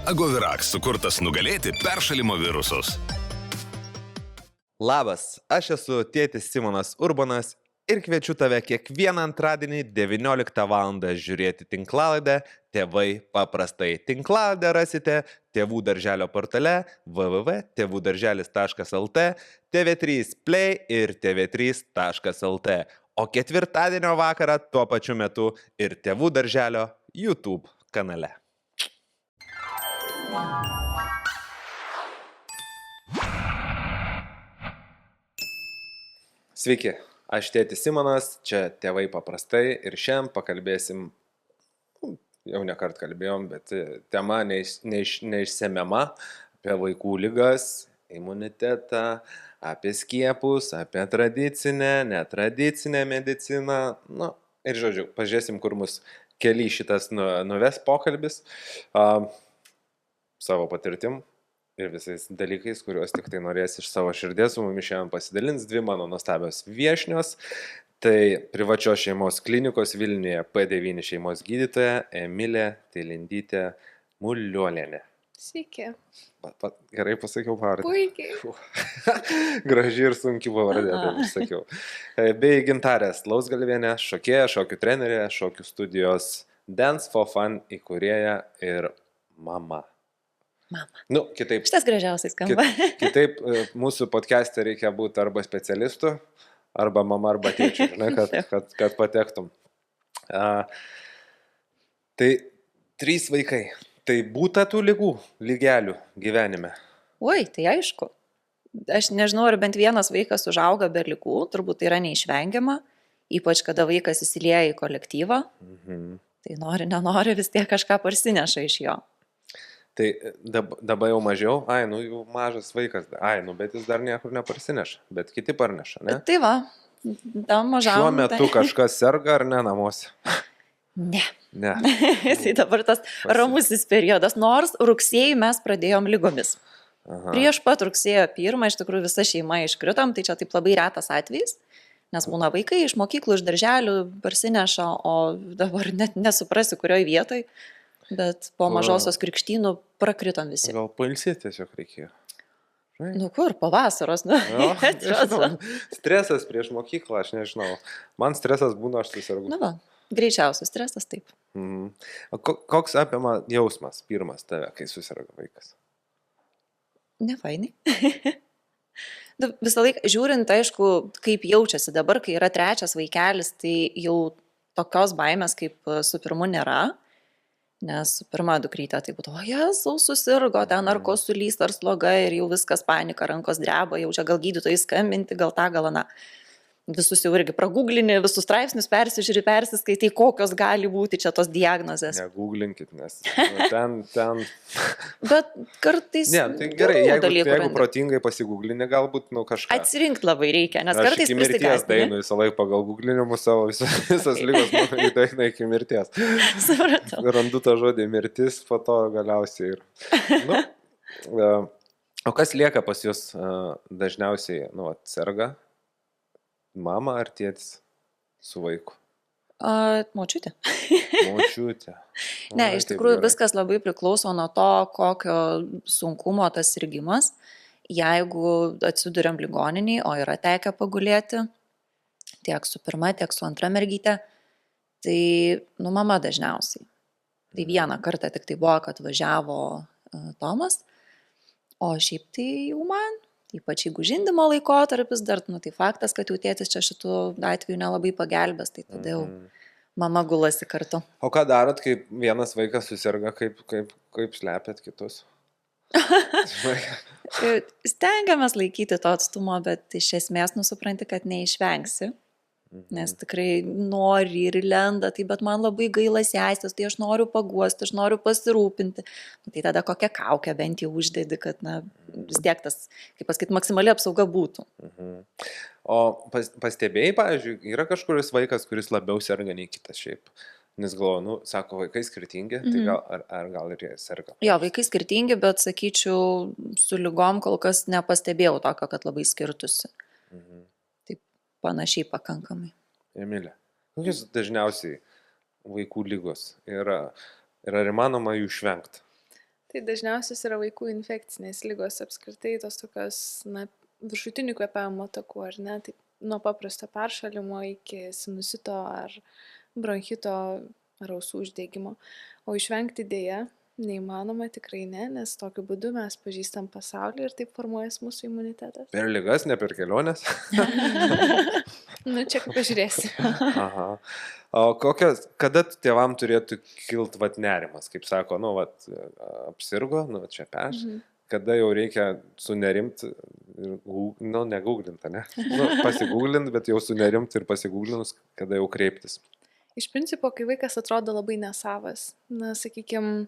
Agovirax sukurtas nugalėti peršalimo virusus. Labas, aš esu tėtis Simonas Urbanas ir kviečiu tave kiekvieną antradienį 19 val. Žiūrėti tinklalaidę Tėvai paprastai. Tinklalaidę rasite Tėvų darželio portale www.tevūdarželis.lt, TV3 Play ir tv3.lt, o ketvirtadienio vakarą tuo pačiu metu ir Tėvų darželio YouTube kanale. Sveiki, aš tėtis Simonas, čia Tėvai paprastai ir šiandien pakalbėsim, jau nekart kalbėjom, bet tema neišsemiama apie vaikų ligas, imunitetą, apie skiepus, apie tradicinę, netradicinę mediciną. Nu, ir žodžiu, pažiūrėsim, kur mus keli šitas nuves pokalbis savo patirtim ir visais dalykais, kuriuos tik tai norės iš savo širdies. Su mumis šiandien pasidalins dvi mano nuostabios viešnios. Tai privačios šeimos klinikos Vilniuje P9 šeimos gydytoja Emilė Tylindytė Muliuolienė. Sveiki. Gerai pasakiau pavardę. Puikiai. Graži ir sunki pavardė, taip sakiau. Bei Gintarė Slausgalvienė, šokėja, šokių trenerė, šokių studijos Dance for Fun įkūrėja ir mama. Mama. Nu, kitaip. Šitas gražiausiai skamba. Kitaip mūsų podcast'e reikia būti arba specialistu, arba mama, arba tėčiu, žinai, kad patektum. Tai 3 vaikai. Tai būta tų lygelių gyvenime? Oi, tai aišku. Aš nežinau, ar bent vienas vaikas užauga be ligų, turbūt tai yra neišvengiama, ypač kada vaikas įsilieja į kolektyvą. Tai nori, nenori, vis tiek kažką parsineša iš jo. Tai dabar jau mažiau, jau mažas vaikas, bet jis dar niekur neparsineša, bet kiti parneša, ne? Tai va, tam mažam. Šiuo metu kažkas serga ar ne namuose? Ne. Ne. Tai dabar tas ramusis periodas, nors rugsėjį mes pradėjom lygomis. Aha. Prieš pat rugsėjo 1 iš tikrųjų visa šeima iškritom, tai čia taip labai retas atvejis, nes būna vaikai iš mokyklų, iš darželių parsineša, o dabar net nesuprasi, kurioj vietoj. Bet po mažosios krikštynų prakritom visi. Gal pailsėti tiesiog reikėjo? Nu kur, po vasaros, nu. Stresas prieš mokyklą, aš nežinau. Man stresas būna, aš susirgu. Nu va, greičiausias stresas, taip. Koks apima jausmas pirmas tave, kai susirga vaikas? Nefainai. Visą laiką, žiūrint, aišku, kaip jaučiasi dabar, kai yra 3 vaikelis, tai jau tokios baimės kaip su pirmu nėra. Nes su pirma dukrytė tai būtų, o Jėzau, susirgo, ten ar kosulys, ar sloga ir jau viskas panika, rankos dreba, jau čia gal gydytojai skambinti, gal tą, gal aną. Visus jau irgi pragūglini, visus straipsnius persižiūri, persiskaitai, kokios gali būti čia tos diagnozės. Negūglinkit, nes ten... Bet kartais... Ne, tai gerai, jeigu protingai pasigūglini, galbūt kažką. Atsirinkti labai reikia, nes aš kartais iki mirties dainu visą laiką pagal googlinimus savo visas lygos mano daina iki mirties. Supratau. Randu tą žodį mirtis, po to galiausiai ir... O kas lieka pas jūs dažniausiai, serga? Mama ar tėtis su vaiku? Močiutė. Močiutė. Ne, iš tikrųjų viskas labai priklauso nuo to, kokio sunkumo tas sirgimas. Jeigu atsiduriam ligoniniai, o yra tekę pagulėti tiek su pirma, tiek su antra mergytė, tai mama dažniausiai. Tai vieną kartą tik tai buvo, kad važiavo Tomas, o šiaip tai jau man. Ypač jeigu žindymo laikotarpis, dar, tai faktas, kad jau tėtis čia šitų atveju nelabai pagelbės, tai tada jau mama gulasi kartu. O ką darot, kai vienas vaikas susirga, kaip slepiat kitus? Stengiamės laikyti to atstumo, bet iš esmės supranti, kad neišvengsi. Nes tikrai nori ir lenda, tai bet man labai gaila sesės, tai aš noriu paguosti, aš noriu pasirūpinti. Tai tada kokią kaukę bent jau uždedi, kad vis tiek tas, kaip pasakyti, maksimali apsauga būtų. O pastebėjai, pavyzdžiui, yra kažkuris vaikas, kuris labiau serga nei kitas šiaip? Nes galvoju, sako, vaikai skirtingi, tai gal ir jie serga? Jo, vaikai skirtingi, bet sakyčiau, su ligom kol kas nepastebėjau tokio, kad labai skirtusi. Panašiai pakankamai. Emilė, kokios dažniausiai vaikų lygos yra? Ir ar įmanoma jų išvengti? Tai dažniausias yra vaikų infekcinės lygos apskritai, tos tokios, viršutinių kvėpavimo takų, ar ne? Tai nuo paprasto peršalimo iki sinusito ar bronchito ar ausų uždegimo. O išvengti dėja neįmanoma, tikrai ne, nes tokiu būdu mes pažįstam pasaulį ir taip formuojas mūsų imunitetas. Per ligas, ne per keliones. Čia kaip pažiūrėsi. Aha. O kada tėvam turėtų kilt nerimas, kaip sako, apsirgo, čia kada jau reikia sunerimti ir, neguglinti, ne? Pasiguglinti, bet jau sunerimti ir pasiguglinus, kada jau kreiptis. Iš principo, kai vaikas atrodo labai nesavas, sakykime,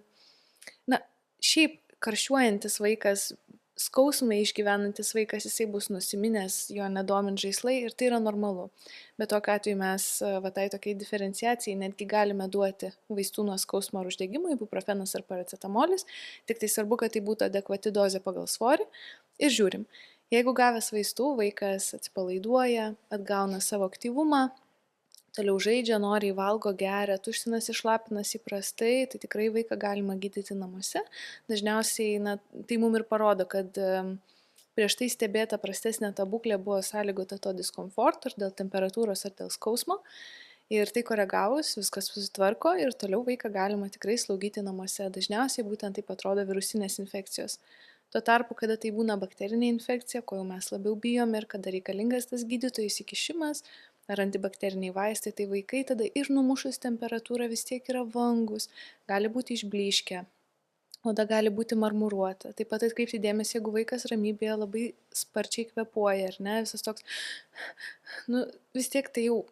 šiaip karščiuojantis vaikas, skausmai išgyvenantis vaikas, jisai bus nusiminęs, jo nedomint žaislai ir tai yra normalu. Bet tokiu atveju mes tai tokiai diferenciacijai netgi galime duoti vaistų nuo skausmo ar uždegimo, ibuprofenas ar paracetamolis, tik tai svarbu, kad tai būtų adekvati dozė pagal svorį ir žiūrim. Jeigu gavęs vaistų, vaikas atsipalaiduoja, atgauna savo aktyvumą, toliau žaidžia, noriai valgo, geria, tuštinasi, šlapinasi įprastai, tai tikrai vaiką galima gydyti namuose. Dažniausiai tai mums ir parodo, kad prieš tai stebėta prastesnė ta būklė buvo sąlygota to diskomforto, ar dėl temperatūros, ar dėl skausmo. Ir tai koregavus, viskas susitvarko ir toliau vaiką galima tikrai slaugyti namuose. Dažniausiai būtent taip atrodo virusinės infekcijos. Tuo tarpu, kada tai būna bakterinė infekcija, ko jau mes labiau bijome ir kada reikalingas tas gydytojų įsikišimas, ar antibakteriniai vaistai, tai vaikai tada ir numušus temperatūrą vis tiek yra vangus, gali būti išblyškę, oda gali būti marmuruota. Taip pat atkreipti dėmesį, jeigu vaikas ramybėje labai sparčiai kvėpuoja, ar ne, visas toks, vis tiek tai jau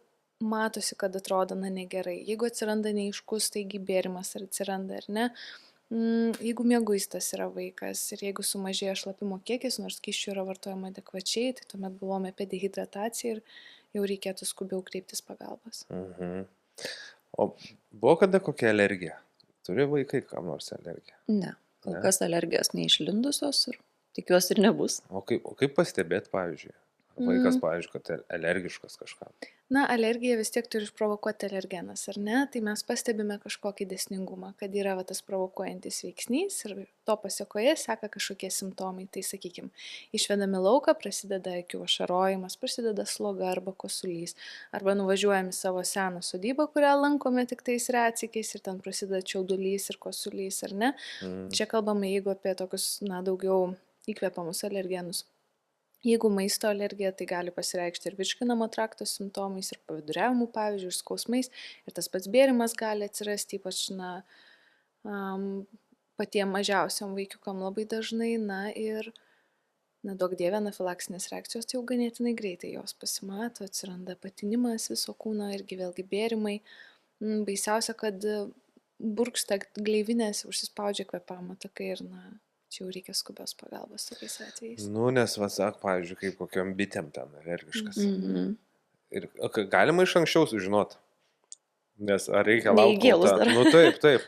matosi, kad atrodo, negerai. Jeigu atsiranda neaiškus, taigi bėrimas ar atsiranda, ar ne, jeigu mieguistas yra vaikas ir jeigu sumažėja šlapimo kiekis, nors skysčių yra vartojama adekvačiai, tai tuomet galvome apie dehidrataciją ir jau reikėtų skubiau kreiptis pagalbos. O buvo kada kokia alergija? Turi vaikai kam nors alergiją? Ne, kol kas alergijos neišlindusios ir tikiuosi ir nebus. O kaip pastebėti, pavyzdžiui? Vaikas, pavyzdžiui, kad alergiškas kažkam. Alergija vis tiek turi išprovokuoti alergenas, ar ne? Tai mes pastebime kažkokį dėsningumą, kad yra tas provokuojantis veiksnys ir to pasiekoje seka kažkokie simptomai. Tai, sakykime, išvedami lauką, prasideda akių ašarojimas, prasideda sloga arba kosulys. Arba nuvažiuojame savo seną sodybą, kurią lankome tik tais retsykiais ir ten prasideda čiaudulys ir kosulys, ar ne? Čia kalbame, jeigu apie tokius, daugiau įkvepiamus alergenus. Jeigu maisto alergija, tai gali pasireikšti ir virškinamo trakto simptomais, ir paviduriavimu, pavyzdžiui, ir skausmais, ir tas pats bėrimas gali atsirasti, ypač patiem mažiausiam vaikiukam labai dažnai, ir nedaug dievė anafilaksinės reakcijos, tai jau ganėtinai greitai jos pasimato, atsiranda patinimas viso kūno, irgi vėlgi bėrimai. Baisiausia, kad burksta gleivinės, užsispaudžia kvėpavimo takai ir čia jau reikia skubios pagalbos tokiais atvejais. Nes, pavyzdžiui, kaip kokiam bitėm ten alergiškas. Ir galima iš anksčiau sužinoti. Nes ar reikia laukti? Neįgėlus dar. Taip,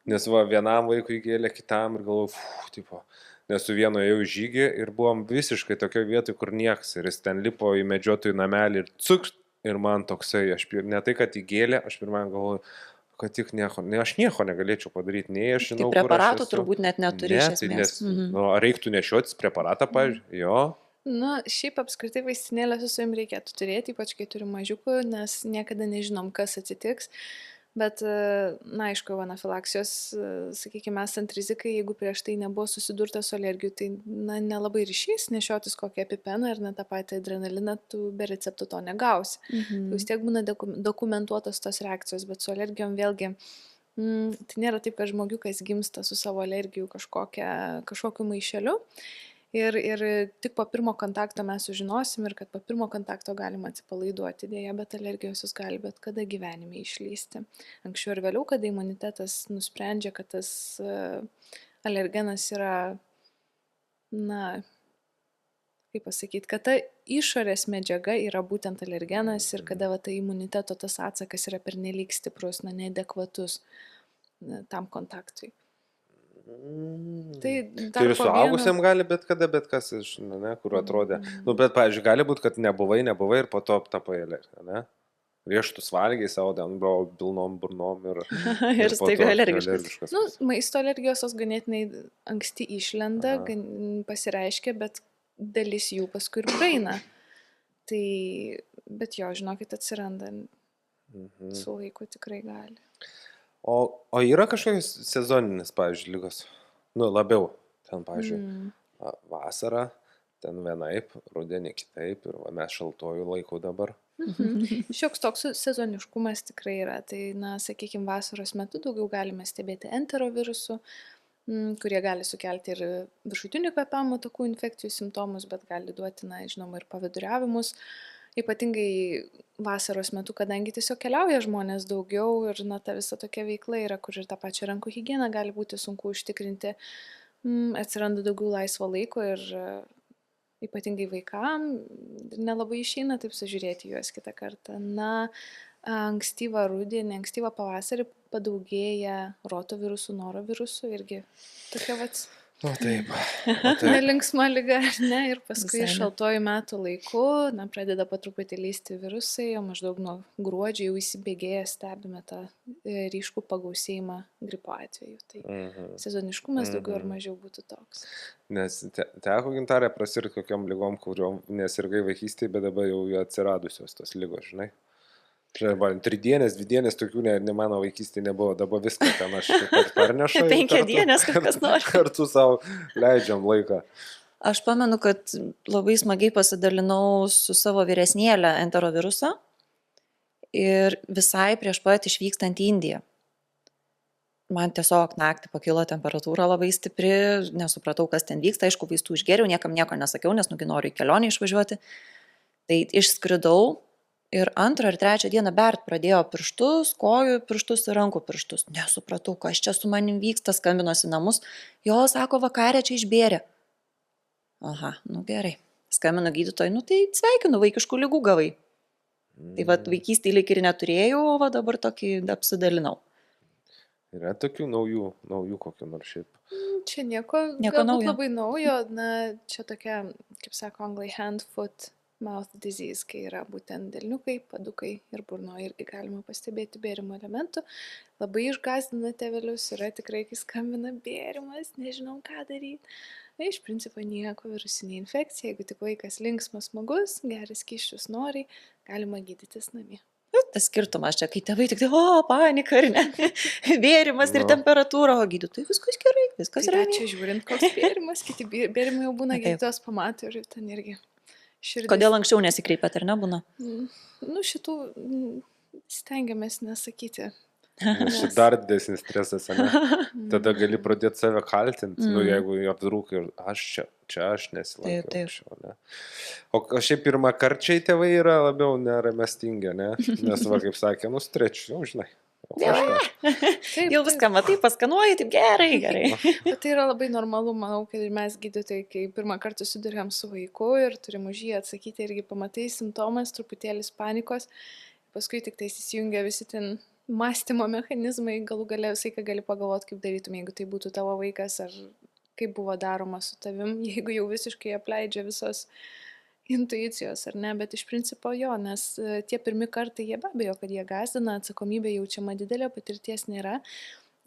nes vienam vaikui įgėlė, kitam ir galvoju, nes su vienu ėjau į žygį ir buvom visiškai tokio vietoj, kur nieks. Ir jis ten lipo į medžiotojų namelį ir cukšt. Ir man toksai, ne tai, kad įgėlė, aš pirmąjį galvoju, kad tik aš nieko negalėčiau padaryti, nei aš žinau, kur aš esu. Tai preparatų turbūt net neturi iš esmės. Ar reiktų nešiotis preparatą, pavyzdžiui? Jo. Šiaip apskritai vaistinėlę su savim reikėtų turėti, ypač kai turi mažiukų, nes niekada nežinom, kas atsitiks. Bet, aišku, anafilaksijos, sakykime, esant rizikai, jeigu prieš tai nebuvo susidurta su alergijų, tai nelabai ryšys nešiotis kokį epipeną ir tą patį adrenaliną, tu be receptų to negausi. Vis tiek būna dokumentuotos tos reakcijos, bet su alergijom vėlgi, tai nėra taip, kad žmogiukas gimsta su savo alergijų kažkokiu maišeliu. Ir tik po pirmo kontakto mes sužinosim ir kad po pirmo kontakto galima atsipalaiduoti dėja, bet alergijos jūs gali bet kada gyvenime išlysti. Anksčiau ir vėliau, kada imunitetas nusprendžia, kad tas alergenas yra, kaip pasakyti, kad ta išorės medžiaga yra būtent alergenas ir kada ta imuniteto tas atsakas yra pernelyg stiprus, neadekvatus tam kontaktui. Tai ir suaugusiam gali bet kada, bet kas, kur atrodė. Bet, pavyzdžiui, gali būti, kad nebuvai ir po to tapai alergija, ne? riešutus valgiai savo, ten buvo pilnom burnom ir Ir po staiga to alergiškas. Nu, maisto alergijos jos ganėtinai anksti išlenda, Aha. pasireiškia, bet dalis jų paskui ir praeina. Tai, bet jo, žinokit, atsiranda Mhm. su laiku tikrai gali. O yra kažkokios sezoninės, pavyzdžiui, lygos? Nu, labiau. Ten, pavyzdžiui, vasara, ten vienaip, rudenį kitaip ir va, mes šaltojų laikų dabar. Šioks toks sezoniškumas tikrai yra. Tai, na, sakykime, vasaros metu daugiau galime stebėti enterovirusų, kurie gali sukelti ir viršutinių kvėpavimo takų infekcijų simptomus, bet gali duoti, na, žinoma, ir paviduriavimus. Ypatingai vasaros metu, kadangi tiesiog keliauja žmonės daugiau ir, na, ta visa tokia veikla yra, kur ir tą pačią rankų higieną gali būti sunku užtikrinti, atsiranda daugiau laisvo laiko ir ypatingai vaikam nelabai išeina taip sužiūrėti juos kitą kartą. Na, ankstyvą rudenį, ankstyvą pavasarį padaugėja rotavirusų, norovirusų irgi tokia vat O taip. nelinksma liga, ar ne? Ir paskui Visai ne. šaltojų metų laiku, na, pradeda po truputį lysti virusai, o maždaug nuo gruodžio jau įsibėgėję stebime tą ryškų pagausėjimą gripo atveju. Tai sezoniškumas daugiau ar mažiau būtų toks. Nes teko Gintarė prasirgti kokiam lygom, kuriuom nesirgai vaikystėje, bet dabar jau atsiradusios tos lygos, žinai. Žinai, 3 dienės, 2 dienės tokių ne mano vaikystėje nebuvo, dabar viską ten aš parnešu. 5 dienės, kas nori. Kartu savo leidžiam laiką. Aš pamenu, kad labai smagiai pasidalinau su savo vyresnėlė enterovirusą ir visai prieš pat išvykstant į Indiją. Man tiesiog naktį pakilo temperatūra labai stipri, nesupratau, kas ten vyksta, aišku, vaistų išgeriau, niekam nieko nesakiau, nes noriu į kelionę išvažiuoti. Tai išskridau ir 2 ar 3 dieną bert pradėjo pirštus, kojų pirštus ir rankų pirštus. Nesupratau, kas čia su manim vyksta, skambinosi namus. Jo, sako, vakarė čia išbėrė. Aha, nu gerai. Skambino gydytojai, nu tai sveikinu, vaikiškų ligų gavai. Tai va, vaikystėje lyg ir neturėjau, o va dabar tokį apsidalinau. Yra tokių naujų kokių nors šiaip. Čia nieko Nieko galbūt naujo. labai naujo, na, čia tokia, kaip sako anglai, hand, foot, mouth disease, kai yra būtent delniukai, padukai ir burnoje irgi galima pastebėti bėrimo elementų. Labai išgąsdina tėvelius, yra tikrai, kai skambina bėrimas, nežinau ką daryti. Na, iš principo nieko, virusinė infekcija, jeigu tik vaikas linksmas, smagus, geras kyščius nori, galima gydytis namie. Tas skirtumas čia, kai tėvai tik tai, o, panika ar ne, bėrimas ir Nu. temperatūra, o gydytojai viskas gerai, viskas Tai ramiai. čia žiūrint, koks bėrimas, kiti bėrimai jau būna Na, taip. gydytos pamato ir ten irgi širdis. Kodėl anksčiau nesikreipėt, ar nebūna? Nu, šitų stengiamės nesakyti. Nes čia dar didesnis stresas, ne? Tada gali pradėti save kaltinti, nu jeigu apdrūk ir aš čia aš nesilankiau. Taip, taip. anksčiau, ne? O šiaip pirmą karčiai tėvai yra labiau neramestingi, ne? Nes va, kaip sakė, nu strečiu, žinai. O kažką. Taip, Jau viską matai, paskanuoji, taip gerai, gerai. Bet tai yra labai normalu, manau, kad ir mes gydytojai, kai pirmą kartą susidurėm su vaiku ir turim už jį atsakyti, irgi pamatai simptomas, truputėlis panikos, paskui tik tai įsijungia visi ten mąstymo mechanizmai, galų gale visai, ką gali pagalvoti, kaip darytum, jeigu tai būtų tavo vaikas, ar kaip buvo daroma su tavim, jeigu jau visiškai apleidžia visos intuicijos, ar ne, bet iš principo jo, nes tie pirmi kartai jie be abejo, kad jie gąsdina, atsakomybė jaučiama didelė, patirties nėra.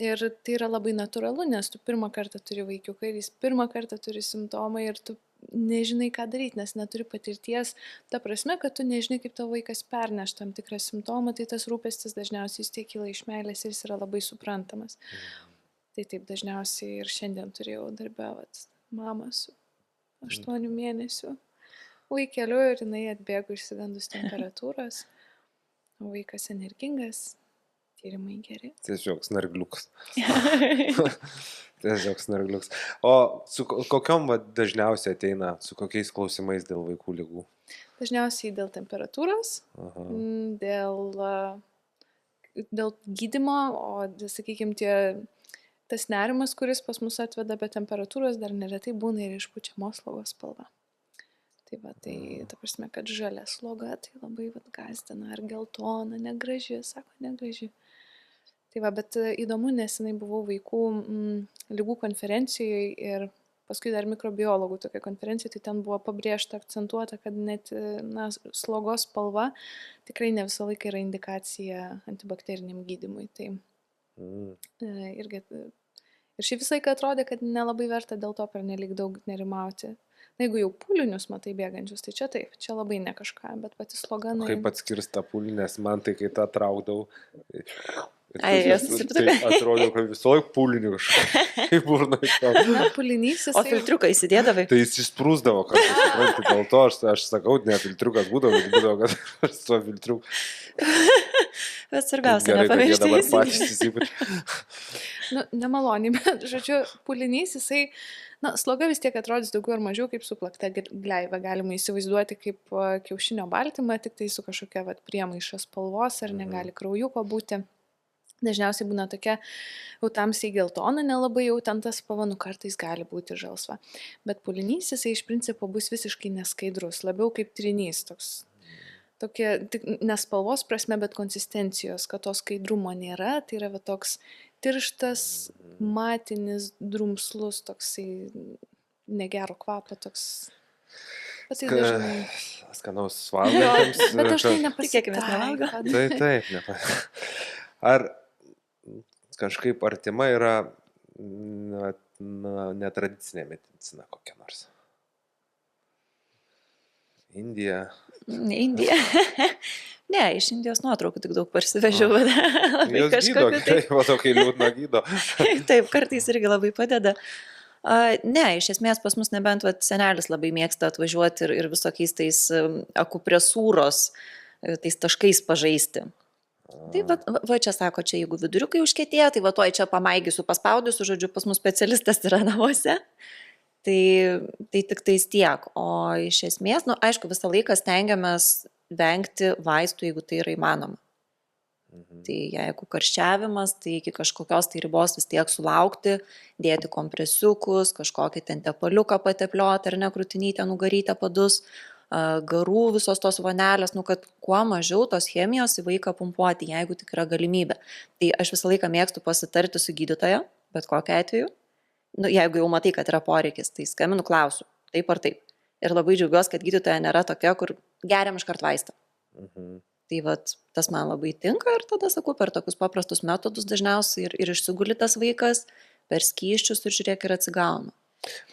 Ir tai yra labai natūralu, nes tu pirmą kartą turi vaikiuką ir jis pirmą kartą turi simptomą ir tu nežinai, ką daryti, nes neturi patirties. Ta prasme, kad tu nežinai, kaip tavo vaikas perneš tam tikrą simptomą, tai tas rūpestis dažniausiai vis tiek kyla iš meilės ir jis yra labai suprantamas. Tai taip dažniausiai ir šiandien turėjau darbę mamą su 8 mėnesių vaikeliu ir jinai atbėgo išsigandus temperatūros, o vaikas energingas, tyrimai geri. Tiesiog snargliuks. Tiesiog snargliuks. O su kokiom va, dažniausiai ateina, su kokiais klausimais dėl vaikų ligų? Dažniausiai dėl temperatūros, Aha. dėl gydymo, o, sakykime, tas nerimas, kuris pas mus atveda be temperatūros, dar neretai būna ir išpučiamos slogos spalva. Tai va, tai ta prasme, kad žalia sloga, tai labai gąsdina, ar geltona, negraži, sako, negraži. Tai va, bet įdomu, nes jinai buvau vaikų lygų konferencijoje ir paskui dar mikrobiologų tokia konferencija, tai ten buvo pabrėžta, akcentuota, kad net slogos spalva tikrai ne visą laiką yra indikacija antibakteriniam gydymui. Tai irgi. Ir šį visą laiką atrodė, kad nelabai verta dėl to pernelyg daug nerimauti. Na, jeigu jau pūlinius matai bėgančius, tai čia taip, čia labai ne kažką, bet pati sloga... Kaip atskirsta pūlinės, man tai kai tą traukdavau. Ai, jos tai atrodo, kad visoji pūlinių kažkaip burnai traukdavo. Na, pūlinys jisai... O filtriuką įsidėdavai? Tai jis išsprūsdavo, kad suprantu, dėl to aš sakau, ne filtriukas būdavo, kad aš su filtriuku. Bet svarbiausia, Gerai, kad jie dabar nepamiršti patys įsipačiai. Nu, nemaloniai, bet, žodžiu, pūlinys jisai... Na, sloga vis tiek atrodys daugiau ar mažiau kaip suplakta gleiva. Galima įsivaizduoti kaip kiaušinio baltymą, tik tai su kažkokia priemaiša spalvos, ar negali kraujuko būti. Dažniausiai būna tokia jau tamsiai geltona, nelabai jau ten tas spalva, kartais gali būti žalsva. Bet pūlinys jisai iš principo bus visiškai neskaidrus, labiau kaip trinys toks. Tokia, tik nespalvos prasme, bet konsistencijos, kad to skaidrumo nėra, tai yra toks tirštas, matinis, drumslus, toksai negero kvapo, toks. Bet tai dažnai... Skanaus valgantiems. Bet dažnai Tikėkimės, nevalgo. Taip. Ar kažkaip artima yra netradicinė medicina kokia nors? Indija. Indija. Ne, iš Indijos nuotraukų tik daug parsivežiau. Jos gydo, va tokia liūdna gydo. Taip, kartais irgi labai padeda. Ne, iš esmės pas mus nebent senelis labai mėgsta atvažiuoti ir visokiais tais akupresūros, tais taškais pažaisti. Tai va čia sako, čia jeigu viduriukai užkietėja, tai va toj čia pamaigysiu, paspaudysiu, žodžiu, pas mus specialistas yra namuose. Tai tik tais tiek. O iš esmės, aišku, visą laiką stengiamės vengti vaistų, jeigu tai yra įmanoma. Tai jeigu karščiavimas, tai iki kažkokios tai ribos vis tiek sulaukti, dėti kompresiukus, kažkokį ten tepaliuką pateplioti ar nekrūtinytę, nugarytę padus, garų visos tos vonelės, kad kuo mažiau tos chemijos į vaiką pumpuoti, jeigu tik yra galimybė. Tai aš visą laiką mėgstu pasitarti su gydytoja, bet kokiu atveju. Jeigu jau matai, kad yra poreikis, tai skambinu, klausiu, taip ar taip. Ir labai džiaugiuosi, kad gydytoja nėra tokia, kur geriam iškart vaistą. Tai tas man labai tinka ir tada sakau, per tokius paprastus metodus dažniausiai ir išsiguli tas vaikas, per skysčius ir žiūrėk ir atsigauna.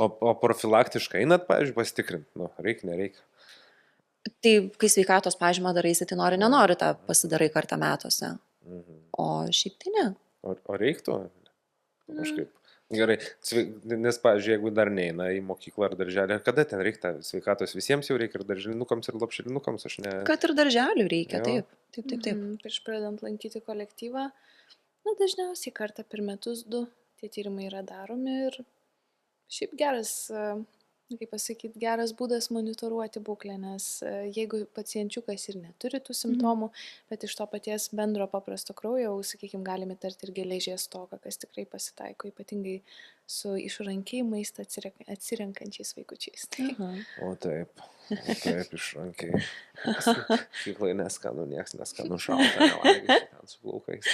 O profilaktiškai einat, pavyzdžiui, pasitikrinti? Reikia, nereikia. Tai kai sveikatos pažymą daraisi, tai nenori tą pasidarai kartą metuose. O šiaip tai ne. O reiktų? Kažkaip. Gerai, nes, pavyzdžiui, jeigu dar neina į mokyklą ar darželį, kada ten reikia sveikatos, visiems jau reikia ir darželinukams, ir lopšelinukams, aš ne... Kad ir darželių reikia, taip. Prieš pradedant lankyti kolektyvą, dažniausiai kartą per metus 2 tie tyrimai yra daromi ir šiaip geras, kaip pasakyti, geras būdas monitoruoti būklę, nes jeigu pacienčiukas ir neturi tų simptomų, bet iš to paties bendro paprasto kraujo, sakykime, galime tarti ir geležies stoką, kas tikrai pasitaiko, ypatingai su išrankiai maistą atsirenkančiais vaikučiais. O taip, išrankiai. Kyklai neskanu, nieks neskanu šaltą, nevalgyti ten su plaukais.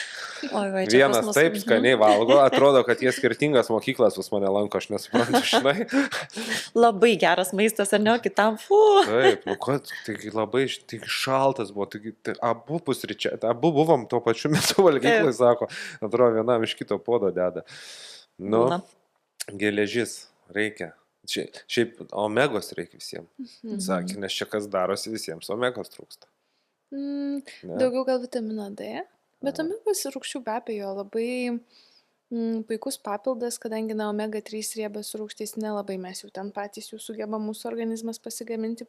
Vienas taip skaniai valgo, atrodo, kad jie skirtingas mokyklas pas mane lanko, aš nesuprantu, žinai. Labai geras maistas, ar ne, kitam, Taip, taigi labai šaltas buvo, taigi abu pusryčiai, abu buvom tuo pačiu metu valgyklai, sako, atrodo, vienam iš kito podo deda. Geležis reikia. Šiaip omegos reikia visiems. Sakė, nes čia kas darosi visiems, omegos trūksta. Daugiau gal vitamino D, bet omegos rūgščių be abejo labai puikus papildas, kadangi omega 3 riebios rūgštys nelabai mes jau ten patys jų sugeba mūsų organizmas pasigaminti,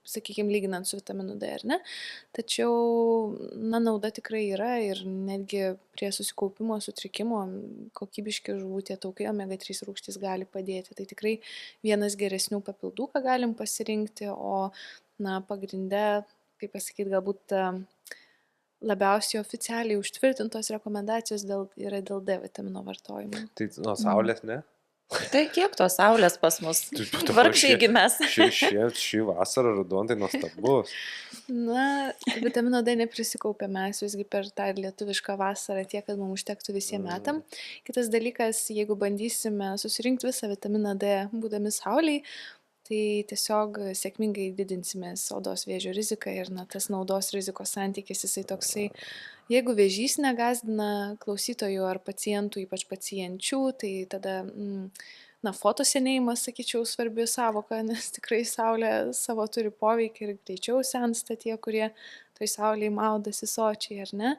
sakykime, lyginant su vitaminu D, ar ne? Tačiau, nauda tikrai yra ir netgi prie susikaupimo sutrikimo kokybiški žuvų tie taukai omega 3 rūgštys gali padėti. Tai tikrai vienas geresnių papildų, ką galim pasirinkti, o pagrinde, kaip pasakyti, galbūt labiausiai oficialiai užtvirtintos rekomendacijos yra dėl D vitamino vartojimo. Tai nuo saulės, ne? Tai kiek tos saulės pas mus? dabar Vargšiai mes. Šį vasarą ruduo tai nuostabus. Na, vitamino D neprisikaupė mes visgi per tą lietuvišką vasarą tiek, kad mums užtektų visiems metam. Kitas dalykas, jeigu bandysime susirinkti visą vitaminą D būdami sauliai, tai tiesiog sėkmingai didinsime odos vėžio riziką ir tas naudos rizikos santykis jisai toksai. Jeigu vėžys negazdina klausytojų ar pacientų, ypač pacienčių, tai tada, fotosenėjimas, sakyčiau, svarbi savoka, nes tikrai saulė savo turi poveikį ir greičiau sensta tie, kurie toj saulėje maudasi sočiai, ar ne?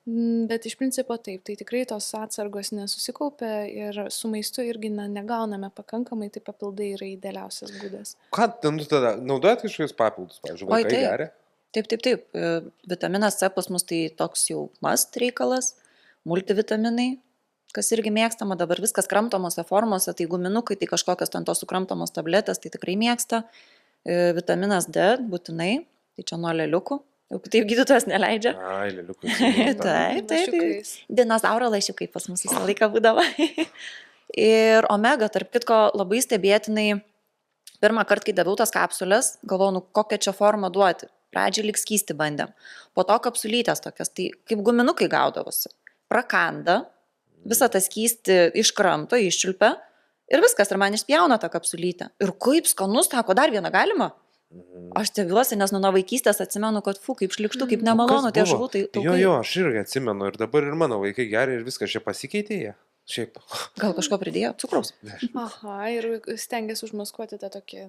Bet iš principo taip, tai tikrai tos atsargos nesusikaupia ir su maistu irgi negauname pakankamai, tai papildai yra idealiausias būdas. Ką tada naudojat kažkokius papildus, pavyzdžiui, vaikai taip. geria? Taip. Vitaminas C pas mus tai toks jau must reikalas, multivitaminai, kas irgi mėgstama, dabar viskas kramtomose formose, tai guminukai, tai kažkokios ten tos sukramtomos tabletės, tai tikrai mėgsta. Vitaminas D būtinai, tai čia nuo leliukų, jau taip gydytojas neleidžia. Ai, leliukai. Taip. Dinozauro lašiukai pas mus visą laiką būdavo. Ir omega, tarp kitko, labai stebėtinai, pirmą kartą, kai daviau tas kapsulės, galvojau, kokią čia formą duoti. Pradžiai lyg skysti bandėm. Po to kapsulytės tokias, tai kaip guminukai gaudavosi. Prakanda, visą tą skystį iškramto, iščiulpia ir viskas, ir man išpjauna tą kapsulytę. Ir kaip skanus, tako, dar vieną galima? Aš stebiuosi, nes nuo vaikystės atsimenu, kad kaip šlikštų, kaip nemalonu tie žuvų. Jo, aš irgi atsimenu ir dabar ir mano vaikai geria ir viskas čia pasikeitė jie. Šiaip. Gal kažko pridėjo? Cukraus. Aha, ir stengiasi užmaskuoti tą tokį,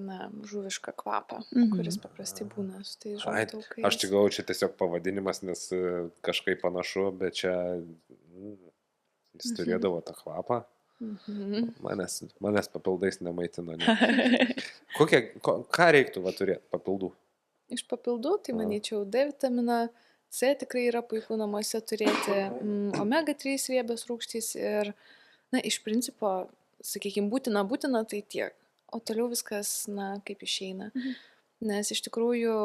žuvišką kvapą, kuris paprastai būna su tai žuvų taukais. Aš tik galvoju, čia tiesiog pavadinimas, nes kažkaip panašu, bet čia jis turėdavo tą kvapą. Manęs papildais nemaitino. Ką reiktų turėti papildų? Iš papildų, tai manyčiau, D vitaminą C tikrai yra puiku namuose turėti, omega-3 riebios rūgštys ir, iš principo, sakykime, būtina, tai tiek. O toliau viskas, kaip išeina. Nes iš tikrųjų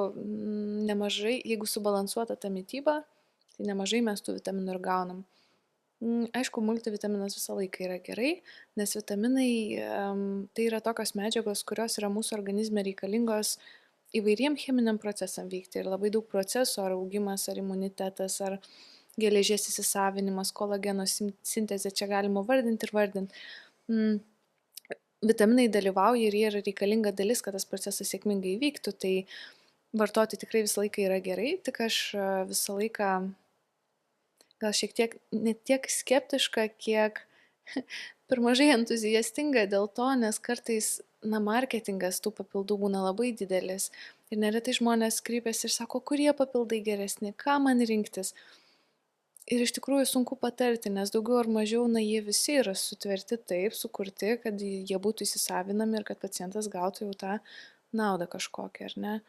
nemažai, jeigu subalansuota ta mityba, tai nemažai mes tų vitaminų ir gaunam. Aišku, multivitaminas visą laiką yra gerai, nes vitaminai tai yra tokios medžiagos, kurios yra mūsų organizme reikalingos įvairiem cheminiam procesam vykti ir labai daug procesų, ar augimas, ar imunitetas, ar geležies įsisavinimas, kolageno sintezė, čia galima vardinti ir vardinti. Vitaminai dalyvauja ir jie yra reikalinga dalis, kad tas procesas sėkmingai vyktų, tai vartoti tikrai visą laiką yra gerai, tik aš visą laiką gal šiek tiek, ne tiek skeptiška, kiek per mažai entuziastinga dėl to, nes kartais marketingas tų papildų būna labai didelis ir neretai žmonės kreipiasi ir sako, kurie papildai geresni, ką man rinktis. Ir iš tikrųjų sunku patarti, nes daugiau ar mažiau, jie visi yra sutverti taip, sukurti, kad jie būtų įsisavinami ir kad pacientas gautų jau tą naudą kažkokią, ar ne?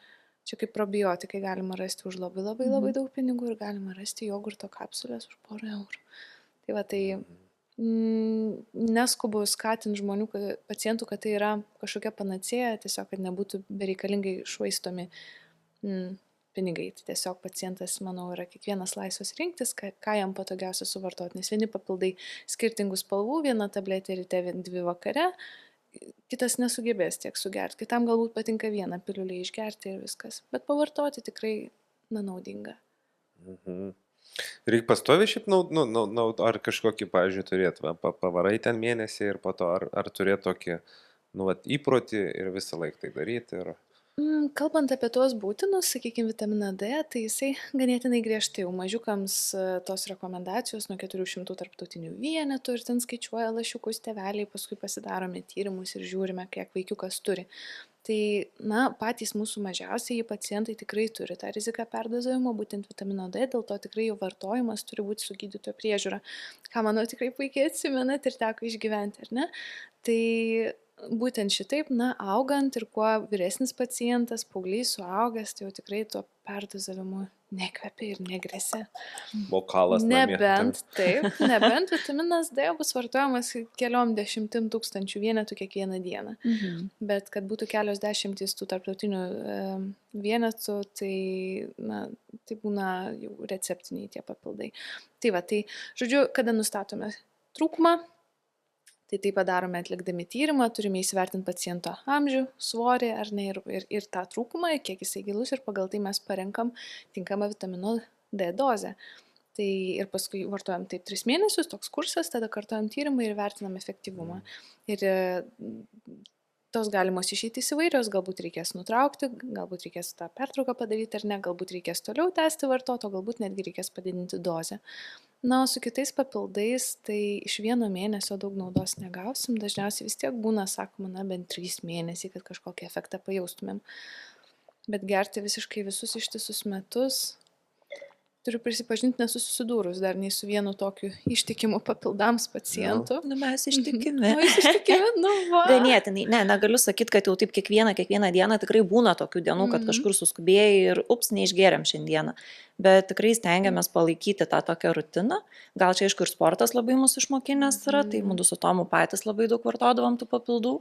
Čia kaip probiotikai galima rasti už labai daug pinigų ir galima rasti jogurto kapsulės už porą eurų. Tai va, tai neskubu skatinti žmonių, pacientų, kad tai yra kažkokia panacėja, tiesiog, kad nebūtų bereikalingai švaistomi pinigai. Tai tiesiog pacientas, manau, yra kiekvienas laisvas rinktis, ką jam patogiausia suvartoti, nes vieni papildai skirtingų spalvų, viena tabletė ryte, 2 vakare, kitas nesugebės tiek sugerti, kitam galbūt patinka vieną piliulę išgerti ir viskas, bet pavartoti tikrai naudinga. Reikia pastovi šiaip, ar kažkokį, pavyzdžiui, turėtų, pavarai ten mėnesį ir po to, ar turėtų tokį, įprotį ir visą laiką tai daryti. Ir... Kalbant apie tuos būtinus, sakykime, vitaminą D, tai jisai ganėtinai griežtai, jau mažiukams tos rekomendacijos nuo 400 tarptautinių vienetų ir ten skaičiuoja lašiukus tėveliai, paskui pasidarome tyrimus ir žiūrime, kiek vaikiukas turi. Tai, patys mūsų mažiausiai pacientai tikrai turi tą riziką perdozavimo, būtent vitamino D, dėl to tikrai jų vartojimas turi būti su gydytojo priežiūra. Ką, manau, tikrai puikiai atsimenat ir teko išgyventi, ar ne? Tai būtent šitaip, augant ir kuo vyresnis pacientas, paauglys suaugęs, tai jau tikrai tuo perdozavimu nekvepia ir negresia. Bokalas namie. Nebent vitaminas D bus vartojamas keliom 10 000 vienetų kiekvieną dieną. Bet kad būtų kelios dešimtys tų tarptautinių vienetų, tai, tai būna jau receptiniai tie papildai. Tai va, tai žodžiu, kada nustatome trūkumą, Tai tai padarome atlikdami tyrimą, turime įsivertinti paciento amžių, svorį ar ne ir tą trūkumą, kiek jisai gilus ir pagal tai mes parenkam tinkamą vitamino D dozę. Tai ir paskui vartojam taip 3 mėnesius, toks kursas, tada kartojam tyrimą ir vertinam efektyvumą. Ir tos galimos išeitys įvairios, galbūt reikės nutraukti, galbūt reikės tą pertrauką padaryti ar ne, galbūt reikės toliau tęsti vartoti, o galbūt netgi reikės padidinti dozę. Na, o su kitais papildais, tai iš 1 mėnesio daug naudos negausim, dažniausiai vis tiek būna, sakoma, na, bent 3 mėnesiai, kad kažkokį efektą pajaustumėm. Bet gerti visiškai visus ištisus metus, turiu prisipažinti, nesu susidūrus dar nei su vienu tokiu ištikimu papildams pacientu. Nu, mes ištikimi. O jūs ištikimi, nu va. Ganėtinai. Ne, negaliu sakyti, kad jau taip kiekvieną dieną tikrai būna tokių dienų, kad kažkur suskubėjai ir neišgeriam šiandieną. Bet tikrai stengiamės palaikyti tą tokią rutiną. Gal čia, aišku, ir sportas labai mūsų išmokinęs yra, tai mūsų su Tomu patys labai daug vartodavom tų papildų,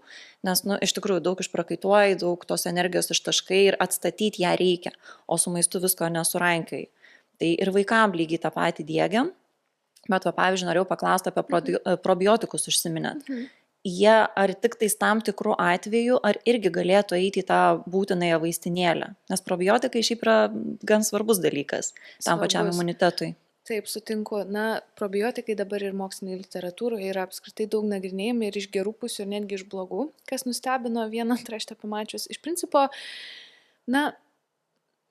nes, nu, iš tikrųjų daug išprakaituoji, daug tos energijos ištaškai ir atstatyti ją reikia, o su maistu visko nesurankiai. Tai ir vaikam lygiai tą patį diegiam, bet, pavyzdžiui, norėjau paklausti apie probiotikus užsiminėt. Jie ar tik tais tam tikrų atvejų, ar irgi galėtų eiti į tą būtinąją vaistinėlę? Nes probiotikai šiaip yra gan svarbus dalykas tam pačiam imunitetui. Taip, sutinku. Na, probiotikai dabar ir mokslinėje literatūroje yra apskritai daug nagrinėjami ir iš gerų pusių, ir netgi iš blogų, kas nustebino vieną antraštę pamačius. Iš principo, na,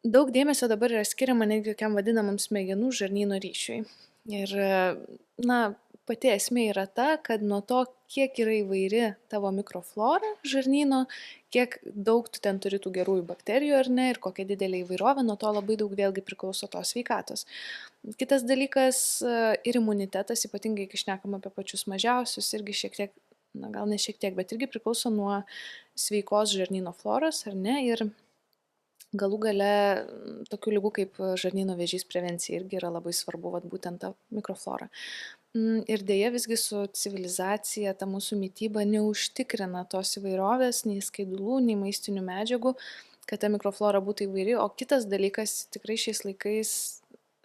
daug dėmesio dabar yra skiriama netgi tokiam vadinamam smegenų žarnyno ryšiui. Ir, na, pati esmė yra ta, kad nuo to, kiek yra įvairi tavo mikroflora žarnyno, kiek daug tu ten turi tų gerųjų bakterijų ar ne, ir kokia didelė įvairovė, nuo to labai daug vėlgi priklauso tos sveikatos. Kitas dalykas ir imunitetas, ypatingai kai šnekam apie pačius mažiausius, irgi šiek tiek, na gal ne šiek tiek, bet irgi priklauso nuo sveikos žarnyno floros ar ne, ir galų gale tokių ligų kaip žarnyno vėžys prevencija irgi yra labai svarbu, vat, būtent ta mikroflora. Ir dėja visgi su civilizacija ta mūsų mityba neužtikrina tos įvairovės, nei skaidulų, nei maistinių medžiagų, kad ta mikroflora būtų įvairi. O kitas dalykas tikrai šiais laikais,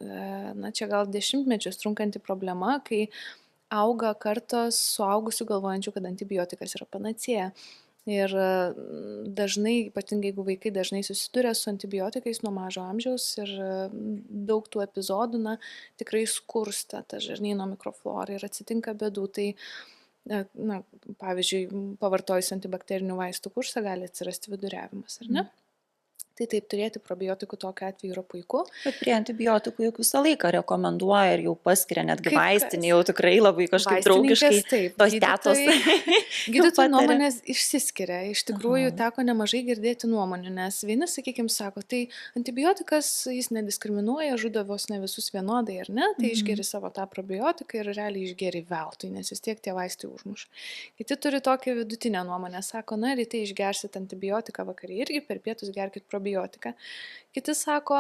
na čia gal 10-mečius trunkanti problema, kai auga kartos suaugusių galvojančių, kad antibiotikas yra panacėja. Ir dažnai, ypatingai jeigu vaikai dažnai susiduria su antibiotikais nuo mažo amžiaus ir daug tų epizodų, na, tikrai skursta ta žarnyno mikroflora ir atsitinka bėdų. Tai, na, pavyzdžiui, pavartojus antibakterinių vaistų kursą gali atsirasti viduriavimas, ar ne? Tai taip, turėti probiotikų tokiu atveju yra puiku. Bet prie antibiotikų juk visą laiką rekomenduoja ir jau paskiria, netgi vaistinė jau tikrai labai kažkaip draugiškai. Taip, tos tetos. Gydytojų nuomonės išsiskiria. Iš tikrųjų, teko nemažai girdėti nuomonių, nes vieni, sakykime, sako, tai antibiotikas jis nediskriminuoja, žudo vos ne visus vienodai, ar ne? Tai išgeri savo tą probiotiką ir realiai išgeri veltui, nes vis tiek tie vaistai užmuša. Kiti turi tokią vidutinę nuomonę, sako, na, ryte išgersit antibiotiką, vakarį irgi per pietus gerkit probiotiką. Kiti sako,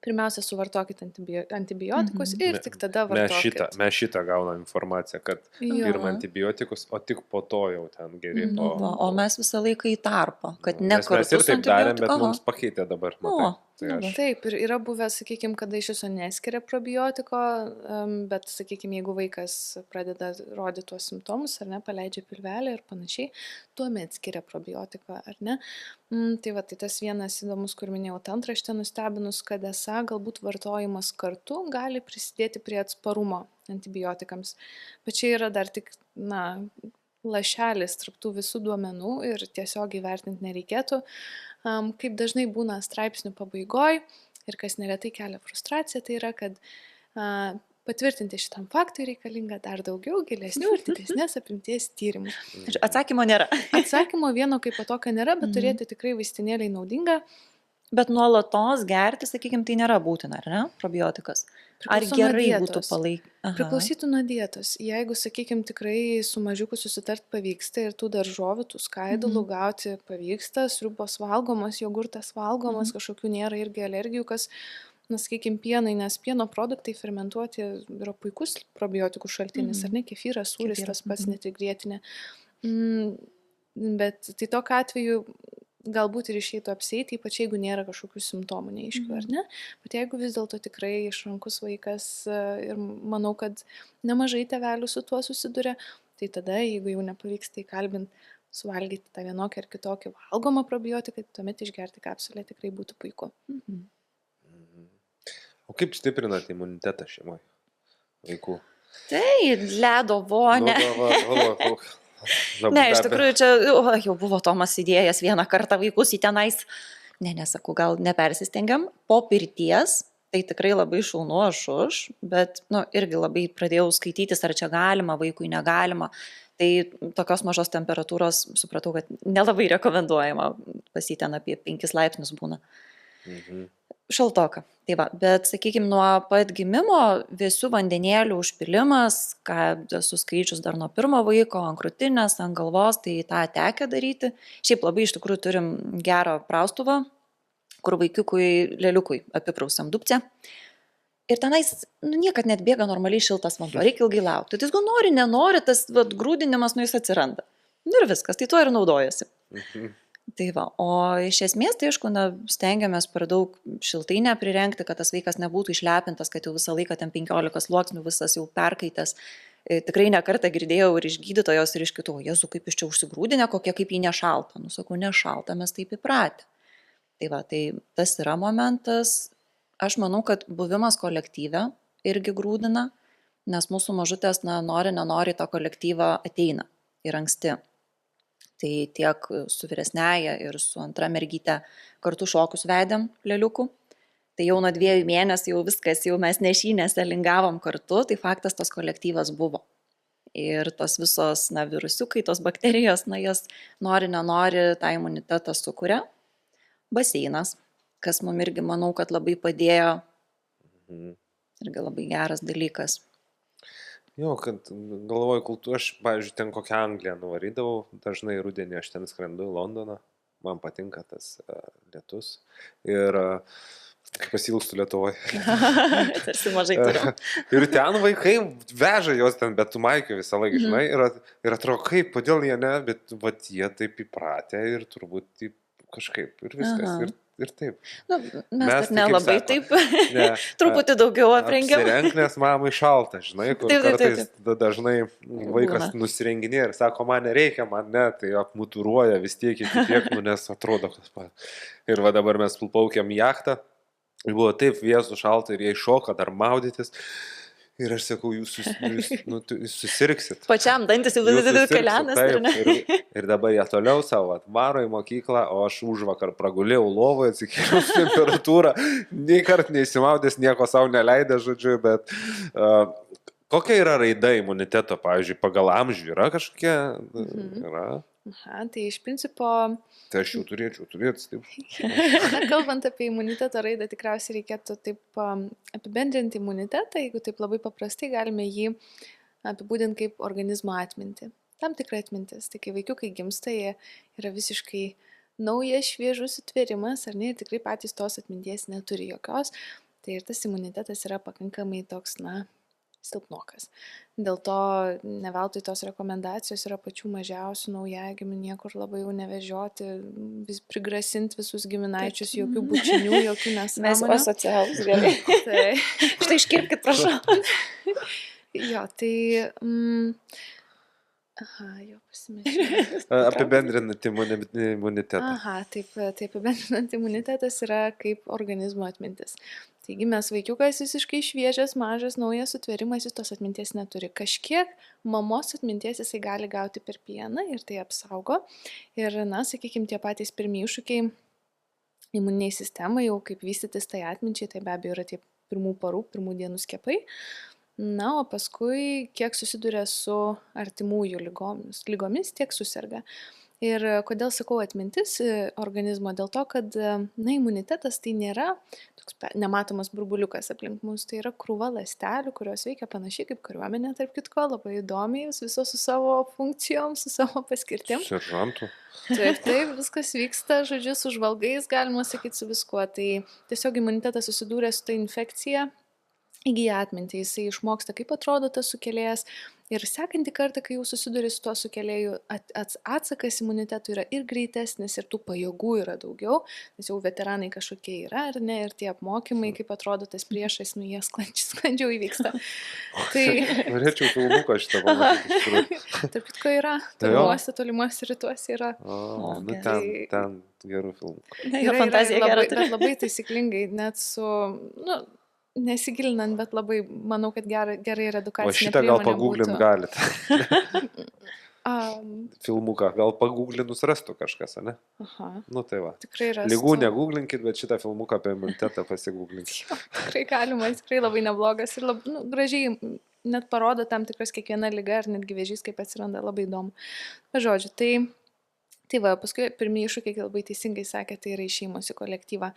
pirmiausia, suvartokit antibiotikus ir tik tada vartokit. Mes šitą gaunam informaciją, kad pirmą antibiotikus, o tik po to jau ten geri. O mes visą laiką į tarpą, kad ne kartu mes ir taip darėm, bet mums pakeitė dabar. Taip, ir yra buvę, sakykime, kada iš viso neskiria probiotiko, bet, sakykime, jeigu vaikas pradeda rodyti tuos simptomus, ar ne, paleidžia pilvelę ir panašiai, tuomet skiria probiotiką, ar ne. Tai va, tai tas vienas įdomus, kur minėjau, antraštę nustebinus, kad esą galbūt vartojimas kartu gali prisidėti prie atsparumo antibiotikams. Bet čia yra dar tik, na, lašelis tarp tų visų duomenų ir tiesiog įvertinti nereikėtų. Kaip dažnai būna straipsnių pabaigoj ir kas neretai kelia frustraciją, tai yra, kad patvirtinti šitam faktui reikalinga dar daugiau gilesnių ir didesnės apimties tyrimų. Atsakymo nėra. Atsakymo vieno kaip tokio nėra, bet turėti tikrai vaistinėliai naudinga. Bet nuolatos gerti, sakykime, tai nėra būtina, ar ne, probiotikas? Ar gerai būtų palaikyti? Priklausytų nuo dietos. Jeigu, sakykime, tikrai su mažiuku susitart pavyksta ir tų daržovių, tų skaidulų gauti pavyksta, sriubos valgomos, jogurtas valgomas, kažkokių nėra irgi alergijų, kas, na, sakykime, pienai, nes pieno produktai fermentuoti yra puikus probiotikų šaltinis, ar ne, kefyras, sūris, tas pats net ir grietinė. Bet tai tokiu atveju galbūt ir išeitų apsieiti, ypač jeigu nėra kažkokių simptomų neaiškių, ar ne? Bet jeigu vis dėlto tikrai išrankus vaikas ir manau, kad nemažai tėvelių su tuo susiduria, Tai tada, jeigu jau nepavyksta įkalbinti, suvalgyti tą vienokį ar kitokį valgomą probiotiką, tuomet išgerti kapsulę tikrai būtų puiku. O kaip stiprinate imunitetą šeimoje vaikų? Tai ledo vonė. Ne, iš tikrųjų, čia jau buvo Tomas įdėjęs vieną kartą vaikus į tenais. Nesakau, gal nepersistengiam. Po pirties, tai tikrai labai šaunu, aš už, bet, irgi labai pradėjau skaitytis, ar čia galima, vaikui negalima. Tai tokios mažos temperatūros, supratau, kad nelabai rekomenduojama, pas jį ten apie 5 laipsnius būna. Šaltoka. Tai va, bet, sakykime, nuo pat gimimo vėsių vandenėlių užpilimas, ką esu skaičius dar nuo pirmo vaiko, ant krūtinės, ant galvos, tai tą tekę daryti. Šiaip labai iš tikrųjų turim gerą praustuvą, kur vaikiukui, lėliukui apiprausiam dupcę. Ir tenais niekad net bėga normaliai šiltas vanduo, reikia ilgai laukti. Tai jis nori, nenori, tas grūdinimas jis atsiranda. Ir viskas, tai tuo ir naudojasi. Tai va, o iš esmės, tai aišku, stengiamės per daug šiltai neprirengti, kad tas vaikas nebūtų išlepintas, kad jau visą laiką ten 15 sluoksnių visas jau perkaitęs. Tikrai nekartą girdėjau ir iš gydytojos, ir iš kitų, Jėzu, kaip iš čia užsigrūdinę, kokie kaip jį nešalta. Sakau, nešalta, mes taip įpratę. Tai va, tai tas yra momentas. Aš manau, kad buvimas kolektyve irgi grūdina, nes mūsų mažutės, nori, nenori, to kolektyvą ateina ir anksti. Tai tiek su vyresnėja ir su antra mergytė kartu šokus vedėm lėliukų. Tai jau nuo 2 mėnesių jau viskas, jau mes nešynėse lingavom kartu, tai faktas tas kolektyvas buvo. Ir tos visos virusiukai, tos bakterijos, jas nori, nenori, tą imunitetą sukuria. Baseinas, kas mums irgi manau, kad labai padėjo. Irgi labai geras dalykas. Jo, kad galvoju, aš, pavyzdžiui, ten kokią Angliją nuvarydavau, dažnai rudenį aš ten skrendu į Londoną, man patinka tas lietus ir pasilgstu Lietuvoje. Tarsi mažai turim. Ir ten vaikai veža jos ten, bet tu maikiu visą laiką, žinai, ir atrodo, kaip, kodėl jie ne, bet jie taip įpratę ir turbūt taip, kažkaip ir viskas. Ir taip. Mes nelabai taip, truputį daugiau aprengiam. Apsirenk, nes mamai šalta, žinai, kur kartais dažnai vaikas nusirenginė ir sako, man nereikia, man ne, tai apmuturuoja vis tiek iki tiek, nes atrodo, kas pat. Ir va dabar mes plaukėm jachtą, ir buvo taip vėsų šalta ir jie iššoka dar maudytis. Ir aš sakau, jūs susirgsit. Pačiam dantis jau kelianas. Ir dabar jie toliau savo atvaro į mokyklą, o aš užvakar pragulėjau lovoje, atsikėliau temperatūrą, nei kart neįsimaudęs, nieko savo neleidė, žodžiu, bet kokia yra raida imuniteto, pavyzdžiui, pagal amžių yra kažkokia? Yra? Tai iš principo... Tai aš jau turėčiau. Kalbant apie imuniteto raidą, tikriausiai reikėtų taip apibendrinti imunitetą, jeigu taip labai paprastai galime jį apibūdinti kaip organizmo atmintį. Tam tikra atmintis. Tai kai vaikiukai gimsta, jie yra visiškai naujas, šviežus sutvėrimas, ar ne, ir tikrai patys tos atminties neturi jokios. Tai ir tas imunitetas yra pakankamai toks, silpnokas. Dėl to ne veltui tos rekomendacijos yra pačių mažiausių naujagimių, niekur labai jau nevežioti, prigrasinti visus giminaičius, jokių bučinių, jokių nesąmonių. Mes asocialūs, gerai. Štai iškirpkit, prašau. Jo, tai... jo pasimečiau. Apibendrinant imunitetą. Taip apibendrinant imunitetas yra kaip organizmo atmintis. Taigi mes vaikiukas visiškai šviežias, mažas, naujas sutvėrimas, jis tos atminties neturi. Kažkiek mamos atminties jisai gali gauti per pieną ir tai apsaugo. Ir, sakykime, tie patys pirmie iššūkiai imuniniai sistemai, jau kaip vystytis tai atminčiai, tai be abejo yra tie pirmų parų, pirmų dienų skiepai. O paskui, kiek susiduria su artimųjų lygomis, tiek susirga. Ir kodėl sakau atmintis organizmo? Dėl to, kad imunitetas tai nėra toks nematomas burbuliukas aplink mus, tai yra krūva ląstelių, kurios veikia panašiai kaip kariuomenė, tarp kitko, labai įdomiai, visos su savo funkcijom, su savo paskirtim. Seržantų. Taip, viskas vyksta, žodžiu, su žvalgais, galima sakyti, su viskuo. Tai tiesiog imunitetas susidūrė su ta infekcija įgyja atmintį, jisai išmoksta, kaip atrodo tas sukėlėjas ir sekantį kartą, kai jau susiduri su tuo sukėlėju, atsakas imunitetų yra ir greitesnis, ir tų pajėgų yra daugiau, nes jau veteranai kažkokie yra, ar ne, ir tie apmokymai, kaip atrodo tas priešas, nu jie sklandžiau įvyksta. Tai Norėčiau filmuką šitą pamatyti. iš tikrųjų. tarp kitko yra, Jo. tolimuose rytuose yra. O, nu gerai. ten gerų filmų. Jo fantazija labai, gera. bet labai taisyklingai, net su, nu, nesigilinant, bet labai manau, kad gerai ir O edukacinė šitą gal priemonė pagūglint būtų. galite. Filmuką gal pagūglinus rastų kažkas, ne? Aha, Nu tai va. tikrai yra. Lygų negūglinkit, bet šitą filmuką apie imunitetą pasigūglinkit. Tikrai galima, jis tikrai labai neblogas ir labai, nu, gražiai net parodo tam tikras kiekviena liga ar netgi vėžys, kaip atsiranda, labai įdomu. Žodžiu, tai va, paskui pirmie iššūkiai, kaip labai teisingai sakė, tai yra išėjimas į kolektyvą.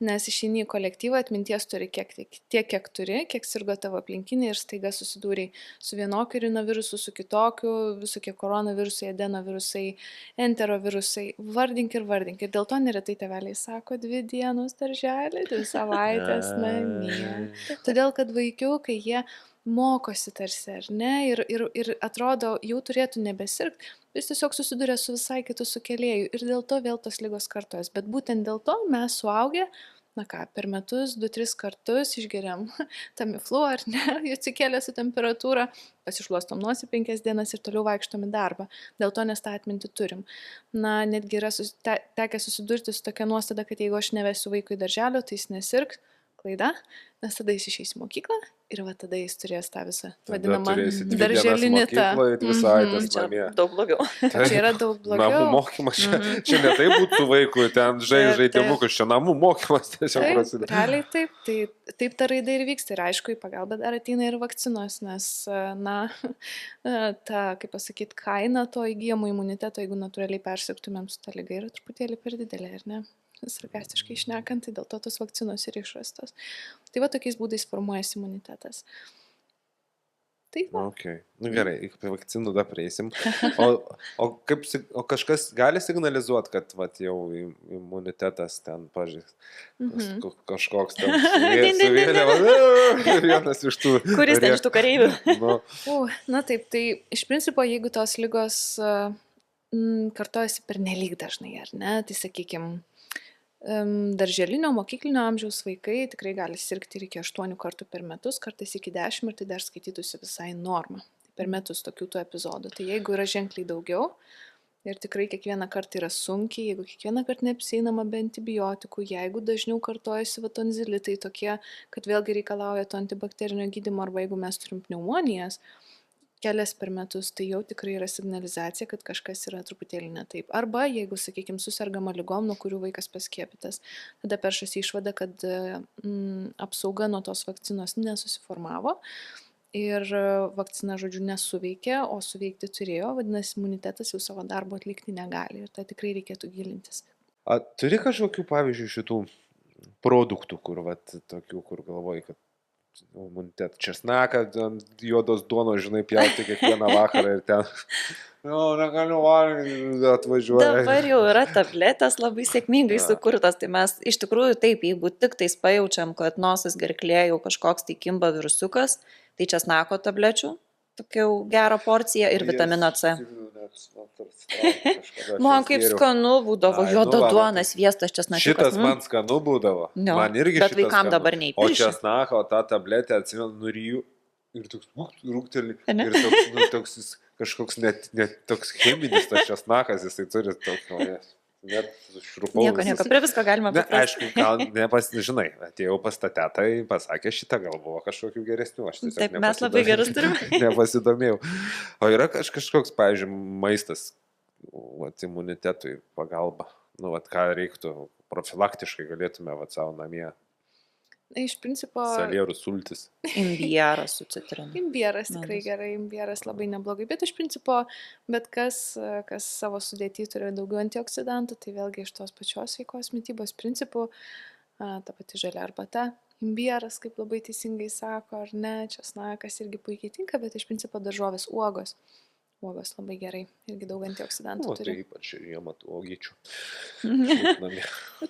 Nes išeini į kolektyvą, atminties turi tiek, kiek turi, kiek sirgo tavo aplinkiniai ir staiga susidūrei su vienokiu rinovirusu, su kitokiu, visokie koronavirusai, adenovirusai, enterovirusai. Vardink. Ir dėl to neretai tėveliai sako 2 dienos darželį, 2 savaitės namie. Todėl, kad vaikiukai, jie mokosi tarsi, ar ne, ir atrodo, jau turėtų nebesirgti, jis tiesiog susiduria su visai kitu sukėlėju ir dėl to vėl tos lygos kartojas. Bet būtent dėl to mes suaugę, na ką, per metus 2-3 kartus išgeriam Tamiflu, ar ne, atsikėlė su temperatūra, pasišluostom nosį 5 dienas ir toliau vaikštom į darbą. Dėl to nes tą atmintį turim. Na, netgi yra tekę susidurti su tokia nuostada, kad jeigu aš nevesiu vaikui darželio, tai jis nesirgs. Klaida, nes tada jis išeis į mokyklą ir va tada jis turės tą visą vadinamą darželinį tą. Čia daug blogiau. Čia yra daug blogiau. Namų mokymas, čia ne taip būtų su vaiku, ten žaidimukus, čia namų mokymas tiesiog prasideda. Realiai taip ta raida ir vyksta ir aišku, į pagalbą dar ateina ir vakcinos, nes, na, ta, kaip pasakyti, kaina to įgyjamo imuniteto, jeigu natūraliai persirgtumėm su ta liga, yra truputėlį per didelė, ar ne? Sarkastiškai šnekant, tai dėl to tos vakcinos ir išrastos. Tai va tokiais būdais formuojasi imunitetas. Tai va. Okay. Nu gerai, apie vakcinų dar prieisim. O kažkas gali signalizuoti, kad vat, jau imunitetas ten, pažiūrėjau, kažkoks ten suvėlėva, vienas iš tų. Kuris ten iš tų kareivių? Nu. Na taip, tai iš principo, jeigu tos lygos kartojasi per nelyg dažnai, ar ne, tai sakykime, darželinio, mokyklinio amžiaus vaikai tikrai gali sirgti ir iki 8 kartų per metus, kartais iki 10 ir tai dar skaitytųsi visai norma. Per metus tokių tų epizodų. Tai jeigu yra ženkliai daugiau ir tikrai kiekvieną kartą yra sunkiai, jeigu kiekvieną kartą neapsieinama be antibiotikų, jeigu dažniau kartojasi tonzilitai tokie, kad vėlgi reikalauja to antibakterinio gydymo arba jeigu mes turim pneumonijas, kelias per metus, tai jau tikrai yra signalizacija, kad kažkas yra truputėlį ne taip. Arba jeigu, sakykime, susirgama ligom, nuo kurių vaikas paskiepytas, tada peršasi išvada, kad apsauga nuo tos vakcinos nesusiformavo ir vakcina, žodžiu, nesuveikė, o suveikti turėjo, vadinasi, imunitetas jau savo darbo atlikti negali ir tai tikrai reikėtų gilintis. Turi kažkokių, pavyzdžiui, šitų produktų, kur, vat, tokių, kur galvoji, kad imunitet česnaką, juodos duonos, žinai, pjauti kiekvieną vakarą ir ten, negaliu valgyti, atvažiuoja. Dabar jau yra tabletės labai sėkmingai sukurtas, tai mes iš tikrųjų taip, jeigu tik tais pajaučiam, kad nosis gerklė jau kažkoks tai kimba virusiukas, tai česnako tablečių, tokia jau gera porcija ir vitamino C. Man kaip skanu būdavo juoda duona, sviestas česnakas. Šitas man skanu būdavo. No, man irgi bet šitas vaikam skanu. dabar neįpirši. O česnako, tą tabletę atsimenu, nuryju ir toks rūkteli. Ir toks, toks kažkoks net toks cheminis tas česnakas, jisai turi tokio. Net šrupau. Nieko, prie visko galima paprasti. Aišku, gal žinai, atėjau pas tą tetą, pasakė šitą, gal buvo kažkokių geresnių. Taip, mes labai gerus turime. Nepasidomėjau. O yra kažkoks, pavyzdžiui, maistas, imunitetui pagalba. Nu, ką reiktų profilaktiškai galėtume savo namie. Iš principo... Salierų sultis. Imbieras su citrina. Imbieras tikrai gerai, imbieras labai neblogai, bet iš principo, bet kas savo sudėtį turi daugiau antioksidantų, tai vėlgi iš tos pačios sveikos mitybos principų, ta pati žalia arbata, imbieras, kaip labai teisingai sako, ar ne, česnakas irgi puikiai tinka, bet iš principo daržovės uogos. Uogos labai gerai, irgi daug antioksidantų turi. Tai ypač žiemą tų uogyčių.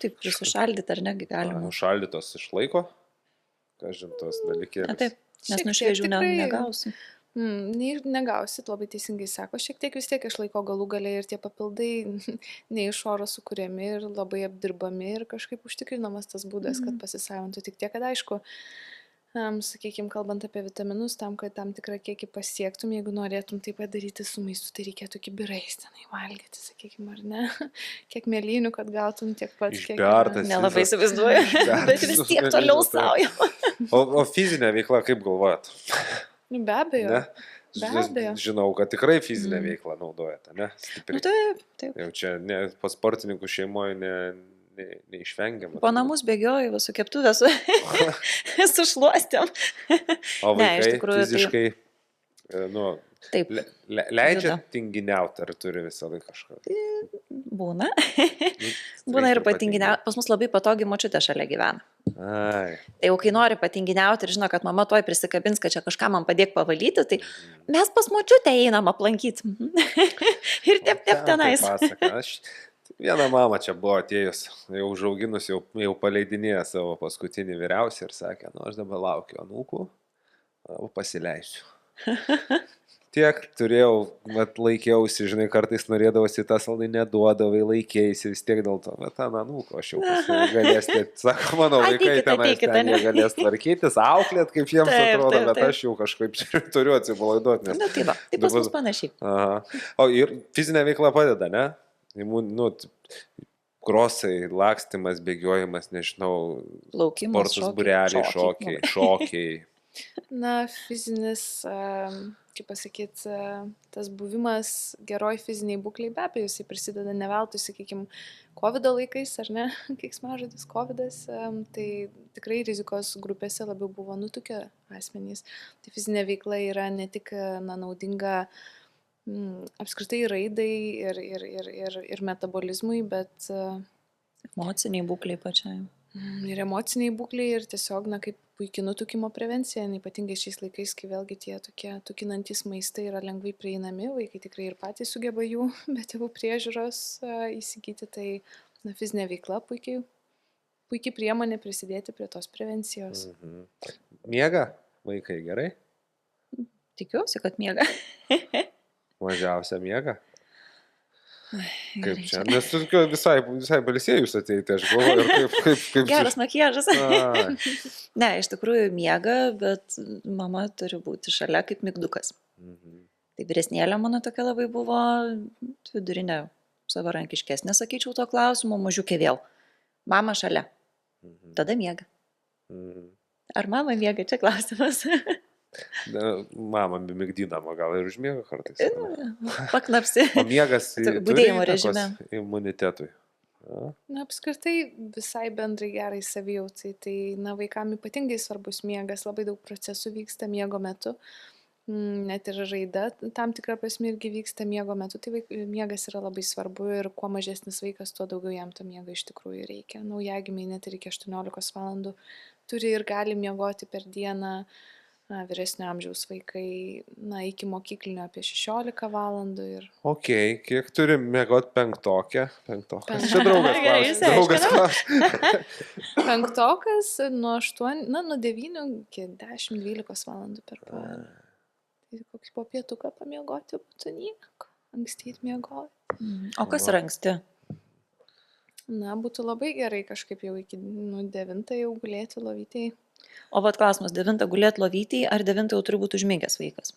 Taip, sušaldyti ar negi galima. Šaldytos išlaiko, kažin tos dalykėlės. Na, taip, nes Šiek tiek nušviežių tikrai. negausi. Negausit, labai teisingai sako, šiek tiek vis tiek išlaiko galų galiai ir tie papildai ne iš oro sukūrėmi ir labai apdirbami ir kažkaip užtikrinamas tas būdas, kad pasisavintų. Tik tiek, kad aišku, sakykime, kalbant apie vitaminus, tam, kad tam tikrą kiekį pasiektum, jeigu norėtum tai padaryti su maistu, tai reikėtų kibirais tenai valgyti, sakykime, ar ne? Kiek mėlynių, kad gautum tiek pat, kiek... Išbertas. Nelabai įsivaizduoju, bet vis tiek toliau savo. O fizinė veikla, kaip galvojat? Be abejo. Ne? Be abejo. Žinau, kad tikrai fizinę veiklą naudojate, ne? Stipriai. Taip, taip. Jau čia po sportininkų šeimoje neišvengiama. Po namus bėgioju, va, su keptuvė, su šluostėm. O Ne, iš vaikai tikrųjų, fiziškai, Taip, leidžia juda. tinginiauti, ar turi visą laiką kažką? būna. Nu, Būna ir reikia patinginiauti. Pas mus labai patogi močiutė šalia gyvena. Ai. Tai jau kai nori patinginiauti ir žino, kad mama tuoj prisikabins, kad čia kažką man padėk pavalyti, tai mes pas močiutę einam aplankyti. Ir tep tenais. Viena mama čia buvo atėjus, jau užauginus, jau paleidinėja savo paskutinį vyriausią ir sakė, aš dabar laukiu anūkų, pasileisiu. Tiek turėjau, laikiausi, žinai, kartais norėdavosi tą saldai neduodavai, laikėjasi vis tiek dėl to, bet tą anūko aš jau galėsite, sako, mano vaikai ten galės tvarkytis, auklėt, kaip jiems atrodo, bet aš jau kažkaip turiu atsipalaiduoti. Na tai va, tai pas mus panašiai. Aha. O ir fizinė veikla padeda, ne? Krosai, lakstymas, bėgiojimas, nežinau, Laukimas, sportas, būreliai, šokiai. Na, fizinis, kaip pasakyti, tas buvimas geroj fiziniai būkliai be abejo, jisai prisideda ne veltui, sakykime, COVID laikais, ar ne, keiksmažodis COVIDas, tai tikrai rizikos grupėse labiau buvo nutukę asmenys. Tai fizinė veikla yra ne tik naudinga apskritai raidai ir metabolizmui, bet emociniai būkliai pačiai. Ir emociniai būkliai ir tiesiog, kaip puikiai nutukimo prevencija, ypatingai šiais laikais, kai vėlgi tie tokie tukinantys maistai yra lengvai prieinami, vaikai tikrai ir patys sugeba jų, bet tėvų priežiūros įsigyti, tai fizinė veikla puikiai priemonė prisidėti prie tos prevencijos. Miega vaikai gerai? Tikiuosi, kad miega. Mažiausia miega? Kaip čia? Nes visai balsėjus ateiti, aš galvoju, kaip Geras makiažas. Ne, iš tikrųjų miega, bet mama turi būti šalia kaip mygdukas. Tai vyresnėlė mano tokia labai buvo vidurinė, savarankiškesnė, sakyčiau, to klausimo, mažiukė vėl. Mama šalia. Tada miega. Ar mama miega? Čia klausimas. Mama migdydama gal ir užmiega kartais. Paknapsi. O miegas Budėjimo režime. Imunitetui. Na, apskritai visai bendrai gerai savijautai. Tai, vaikam ypatingai svarbus miegas, labai daug procesų vyksta miego metu. Net ir raida tam tikrą prasme irgi vyksta miego metu. Tai miegas yra labai svarbu ir kuo mažesnis vaikas, tuo daugiau jam to miego iš tikrųjų reikia. Naujagimiai net ir iki 18 valandų turi ir gali miegoti per dieną. Vyresnio amžiaus vaikai, iki mokyklinio apie 16 valandų. Ir... Ok, kiek turi miegot penktokė? Penktokas. Čia draugas klausia. Penktokas nuo 9 iki 10-12 valandų per parą. Tai kokį po pietuką pamiegoti būtų nieko. Ankstyti miegoti. O kas yra anksti? Būtų labai gerai kažkaip jau iki 9 jau gulėti lovytėj. O vat klausimas, 9 gulėt lovytėj, ar 9 jau turi būti užmigęs vaikas?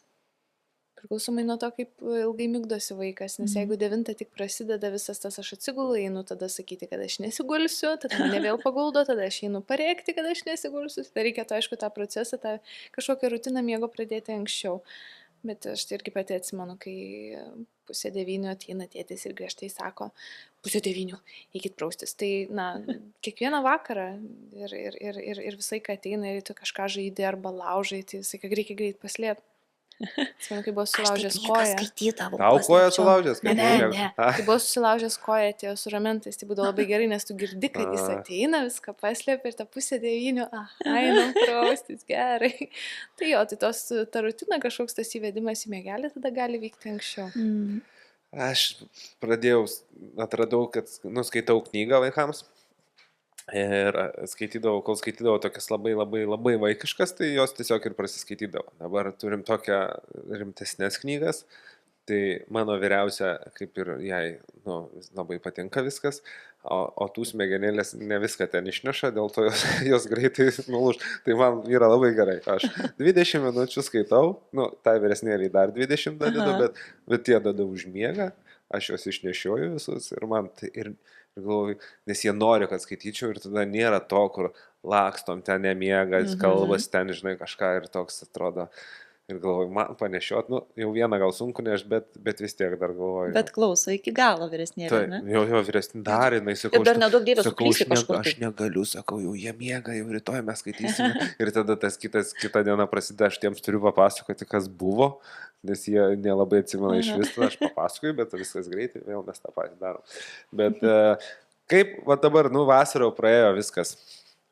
Priklausomai nuo to, kaip ilgai migdosi vaikas, nes jeigu 9 tik prasideda visas tas aš atsigulu, einu tada sakyti, kad aš nesigulsiu, tada mane vėl paguldo, tada aš einu parėkti, kad aš nesigulsiu, tai reikėtų, aišku, tą procesą, tą kažkokią rutiną miego pradėti anksčiau. Bet aš tai irgi pati atsimenu, kai 8:30 ateina tėtis ir griežtai sako, 8:30, eikit praustis. Tai, kiekvieną vakarą ir visai, kai ateina ir tu kažką žaidži arba laužai, tai visai, kad reikia greit paslėpti. Atsimenu, kai buvo sulaužęs koją. Tau koją sulaužęs? Ne. Kai buvo susilaužęs koją, atėjo su ramentais, tai būdavo labai gerai, nes tu girdi, kad jis ateina, viską paslėpia ir tą 8:30, einam praustis, gerai. Tai jo, tai ta rutina, kažkoks tas įvedimas į miegelį, tada gali vykti anksčiau. Aš atradau, kad skaitau knygą vaikams Ir kol skaitydavau tokias labai vaikiškas, tai jos tiesiog ir prasiskaitydavo. Dabar turim tokią rimtesnės knygas, tai mano vyriausia, kaip ir jai, labai patinka viskas, o tų smegenėlės ne viską ten išneša, dėl to jos greitai nulūž. Tai man yra labai gerai. Aš 20 minučių skaitau, tai vyresnėliai dar 20 dalydu, bet jie dada užmiega, aš juos išnešioju visus ir man tai ir galvoju, nes jie nori, kad skaityčiau ir tada nėra to, kur lakstom, ten nemiega, kalbas, ten, žinai, kažką ir toks atrodo. Ir galvoju, man panešiot, jau vieną gal sunku neš, bet vis tiek dar galvoju. Bet klauso iki galo vyresnėlė, ne? Jo, vyresnė dar, jinai sakau, ir dar nedaug dievės suklysi kažkur. Aš negaliu, sakau, jie miega, jau rytoj mes skaitysime. Ir tada kita diena prasideda, aš tiems turiu papasakoti, kas buvo, nes jie nelabai atsimena iš viso, aš papasakoju, bet viskas greitai, vėl mes tą patį darom. Bet kaip, dabar, vasarą praėjo viskas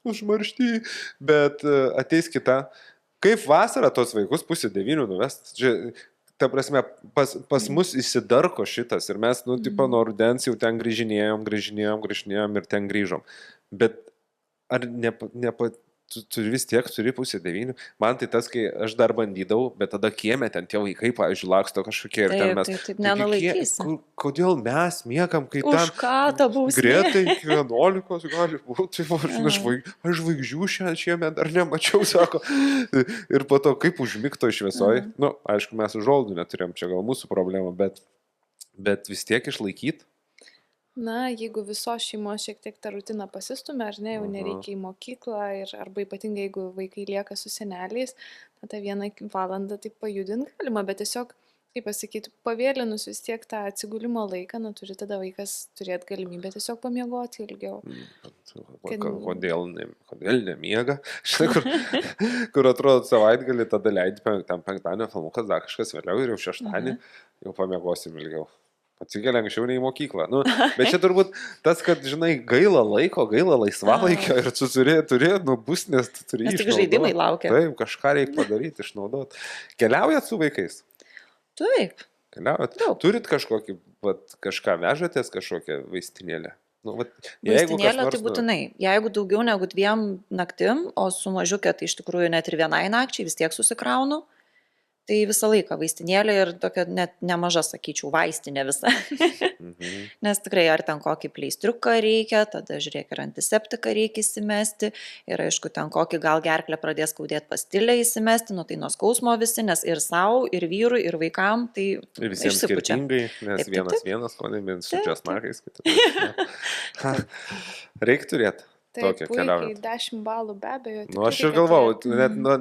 užmaršty, bet ateis kita. Kaip vasarą tos vaikus 8:30 nuvest? Ta prasme, pas mus įsidarko šitas ir mes, tipo, nuo rudens jau ten grįžinėjom ir ten grįžom. Bet ar tu vis tiek turi 8:30? Man tai tas, kai aš dar bandydavau, bet tada kieme ten tie vaikai, pavyzdžiui, laksto kažkokie ir ten mes... Taip, nenulaikysi. Kodėl mes miekam, kai ten... Už ką ta bausmė? Greitai 11 gali būti, aš žvaigždžių šiemet dar nemačiau, sako. Ir po to, kaip užmigto šviesoj, aišku, mes užuolaidų neturėjom, čia gal mūsų problema, bet vis tiek išlaikyti. Na, jeigu visos šeimos šiek tiek tą rutiną pasistumia, ar ne, jau nereikia į mokyklą, arba ypatingai, jeigu vaikai lieka su seneliais, tą 1 valandą taip pajudinti galima, bet tiesiog, kaip pasakyti, pavėlinus vis tiek tą atsigulimo laiką, turi tada vaikas turėti galimybę tiesiog pamiegoti ilgiau. Kodėl nemiega? Štai, kur atrodo savaitgalį, tada leidi ten penktadienio filmukas, dar kažkas vėliau ir jau šeštadienį jau pamiegosim ilgiau. Atsikėlė anksčiau nei į mokyklą. Bet čia turbūt tas, kad, žinai, gaila laiko, gaila laisvalaikio ir tu turi, bus, nes tu turi išnaudoti. Tik žaidimai laukia. Taip, kažką reikia padaryti, išnaudoti. Keliaujat su vaikais? Taip. Keliaujat? Turit kažkokį, kažką vežatės, kažkokią vaistinėlę? Vaistinėlę tai būtinai. Jeigu daugiau negu 2 naktim, o su mažiukė tai iš tikrųjų net ir 1 nakčiai vis tiek susikraunu. Tai visą laiką vaistinėlė ir tokia net nemaža, sakyčiau, vaistinė visa. Nes tikrai ar ten kokį pleistriuką reikia, tada žiūrėk ir antiseptiką reikia įsimesti. Ir aišku, ten kokį gal gerklę pradės skaudėti pastilę įsimesti, tai nuo skausmo visi, nes ir savo, ir vyrui, ir vaikam, tai ir visiems išsipučia. Skirtingai, nes vienas, kodėl su džesnakais. Reikia turėti. Taip, puikiai, 10 balų be abejo. Aš ir galvau,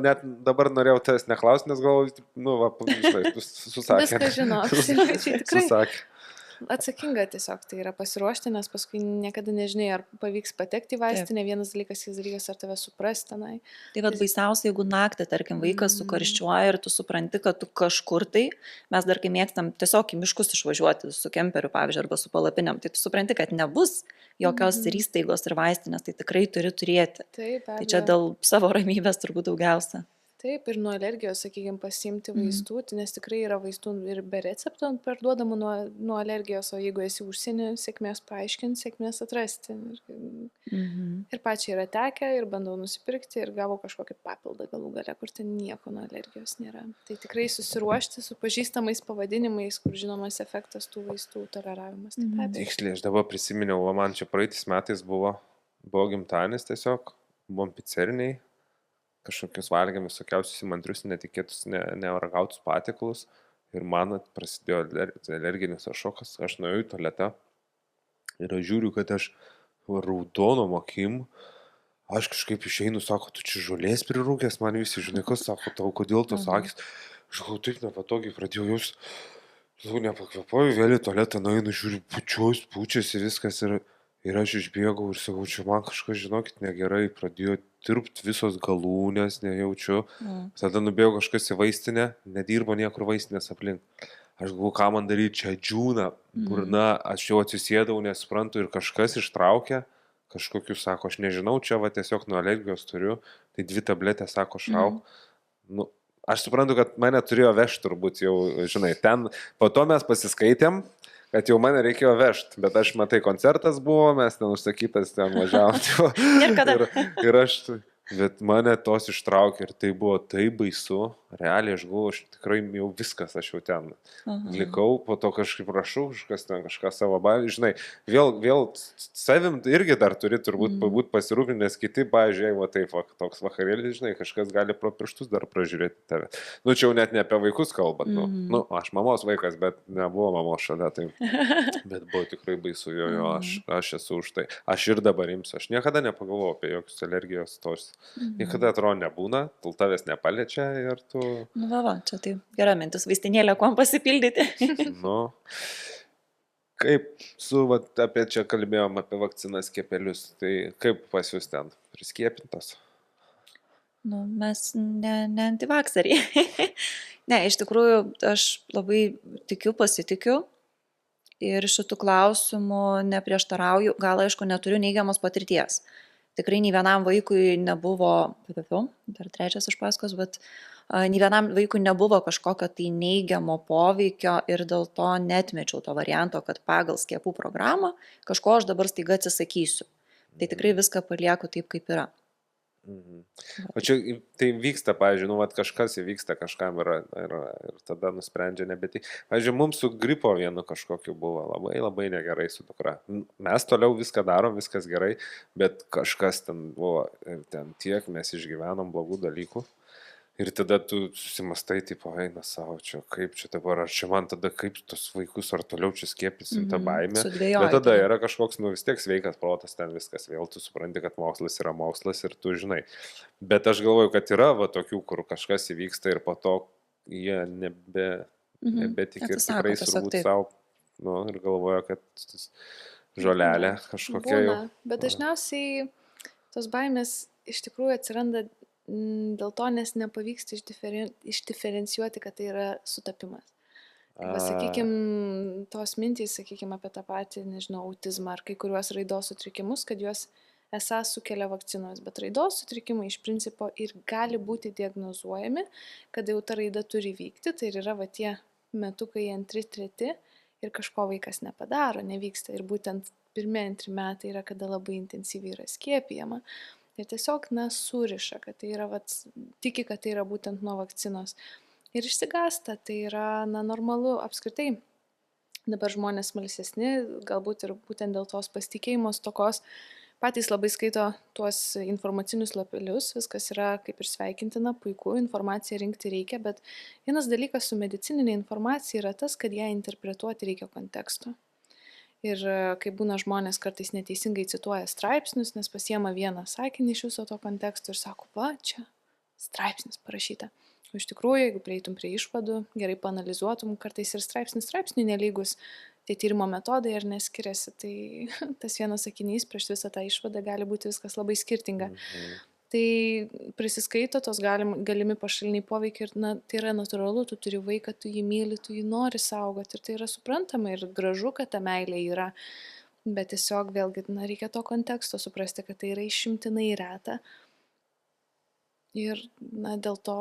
net dabar norėjau tavęs neklausti, nes galvau, susakė. Viską žinau, tikrai. Susakė. Atsakinga tiesiog tai yra pasiruošti, nes paskui niekada nežinai, ar pavyks patekti į vaistinę, vienas dalykas, ar tave supras tenai. Tai baisiausia, jeigu naktį, tarkim, vaikas sukarščiuoja ir tu supranti, kad tu kažkur tai, mes dar kai mėgstam tiesiog į miškus išvažiuoti su kemperiu, pavyzdžiui, arba su palapinėm, tai tu supranti, kad nebus jokios ir įstaigos ir vaistinės, tai tikrai turi turėti. Taip, tai čia dėl savo ramybės turbūt daugiausia. Taip, ir nuo alergijos, sakykime, pasiimti vaistų, nes tikrai yra vaistų ir be recepto parduodamų nuo alergijos, o jeigu esi užsienį, sėkmės paaiškinti, sėkmės atrasti. Ir pačiai yra tekę ir bandau nusipirkti ir gavau kažkokį papildą galų gale, kur ten nieko nuo alergijos nėra. Tai tikrai susiruošti su pažįstamais pavadinimais, kur žinomas efektas tų vaistų toleravimas. Tiksliai, aš dabar prisiminiau, man čia praeitais metais buvo gimtadienis tiesiog, buvom piceriniai. Kažkokius valgėm visokiausius įmantrius, netikėtus, nevargautus patikalus ir man prasidėjo alerginis šokas, aš nuėjau į tualetą ir aš žiūriu, kad aš raudonom akim, aš kažkaip išeinu, sako, tu čia žolės prirūkęs, man visi, žinai, kas sako, tau kodėl tos akis, aš galvoju, taip nepatogiai pradėjau jaus, nepakvepuoju, vėl į tualetą nueinu, žiūriu, pučiasi viskas ir aš išbėgau ir sakau, čia man kažkas, žinokit, negerai, pradėjo tirpti visos galūnės, nejaučiu. Tada nubėgo kažkas į vaistinę, nedirbo niekur vaistinės aplink. Aš galvoju, ką man daryti, čia džiūna, burna, aš jau atsisėdau, nesuprantu ir kažkas ištraukė, kažkokius, sako, aš nežinau, čia tiesiog nuo alergijos turiu, tai 2 tabletės, sako, šauk. Aš suprantu, kad mane turėjo vežti turbūt jau, žinai, ten, po to mes pasiskaitėm, kad jau mane reikėjo vežti, bet aš matai, koncertas buvo, mes ten užsakytas, ten važiavom. Ir kada? Ir aš, bet mane tos ištraukė ir tai buvo taip baisu, realiai aš galvoju, aš tikrai jau viskas, aš jau ten likau, po to kažkaip rašau, kažką savo baimę, žinai, vėl savim irgi dar turi turbūt būt pasirūpinti, nes kiti, pavyzdžiui, va taip, toks vakarėlis, žinai, kažkas gali pro pirštus dar pražiūrėti tave. Nu, čia jau net ne apie vaikus kalbant, nu, aš mamos vaikas, bet nebuvo mamos šalia, tai, bet buvo tikrai baisu, jo, aš esu už tai. Aš ir dabar imsiu, aš niekada nepagalvojau apie jokius alergijos tos. Niekada atrodo nebūna, tavęs nepaliečia ir tu... Nu, va, čia tai gera mintis, vaistinėlė, kuom pasipildyti. Nu, kaip apie čia kalbėjom, apie vakcinas, skiepelius, tai kaip pas jūs ten priskiepintos? Nu, mes ne antivakseriai. Ne, iš tikrųjų, aš labai pasitikiu ir šitų klausimų neprieštarauju, gal aišku, neturiu neigiamos patirties. Tikrai nei vienam vaikui nebuvo, dar trečias iš paskos, bet nei vienam vaikui nebuvo kažkokio tai neigiamo poveikio ir dėl to netmečiau to varianto, kad pagal skiepų programą kažko aš dabar staiga atsisakysiu. Tai tikrai viską palieku taip, kaip yra. O čia tai vyksta, pavyzdžiui, nu, kažkas įvyksta kažkam ir tada nusprendžia nebeti. Pavyzdžiui, mums su gripo vienu kažkokiu buvo labai negerai su dukra. Mes toliau viską darom, viskas gerai, bet kažkas ten buvo, ten tiek mes išgyvenom blogų dalykų. Ir tada tu susimastai, tipo, eina savo, čia kaip čia dabar, ar čia man tada kaip tos vaikus, ar toliau čia skiepysim tą baimę. Bet tada yra kažkoks, nu vis tiek sveikas protas, ten viskas vėl, tu supranti, kad mokslas yra mokslas ir tu žinai. Bet aš galvoju, kad yra va tokių, kur kažkas įvyksta ir po to jie nebetik ir tikrai turbūt savo, nu, ir galvoja, kad žolelė kažkokia jau. Bet dažniausiai tos baimės iš tikrųjų atsiranda dėl to, nes nepavyksta išdiferencijuoti, kad tai yra sutapimas. Sakykime, tos mintys, sakykime, apie tą patį, nežinau, autizmą ar kai kuriuos raidos sutrikimus, kad juos esą sukelia vakcinos, bet raidos sutrikimai iš principo ir gali būti diagnozuojami, kada jau ta raida turi vykti, tai yra va tie metukai 2-3 ir kažko vaikas nepadaro, nevyksta ir būtent 1-2 metai yra, kada labai intensyviai yra skiepijama. Ir tiesiog, suriša, kad tai yra, tiki, kad tai yra būtent nuo vakcinos. Ir išsigąsta, tai yra, normalu apskritai. Dabar žmonės smalsesni, galbūt ir būtent dėl tos pasitikėjimo stokos, patys labai skaito tuos informacinius lapelius, viskas yra kaip ir sveikintina, puiku, informaciją rinkti reikia, bet vienas dalykas su medicininė informacija yra tas, kad ją interpretuoti reikia konteksto. Ir kaip būna žmonės kartais neteisingai cituoja straipsnius, nes pasiema vieną sakinį iš viso to konteksto ir sako, va, čia straipsnis parašyta. O iš tikrųjų, jeigu prieitum prie išvadų, gerai paanalizuotum, kartais ir straipsniui nelygus, tie tyrimo metodai ar neskiriasi, tai tas vienas sakinys prieš visą tą išvadą gali būti viskas labai skirtinga. Tai prisiskaito tos galimi pašaliniai poveikiai ir tai yra natūralu, tu turi vaiką, tu jį myli, tu jį nori saugoti ir tai yra suprantama ir gražu, kad ta meilė yra, bet tiesiog vėlgi reikia to konteksto suprasti, kad tai yra išimtinai reta ir dėl to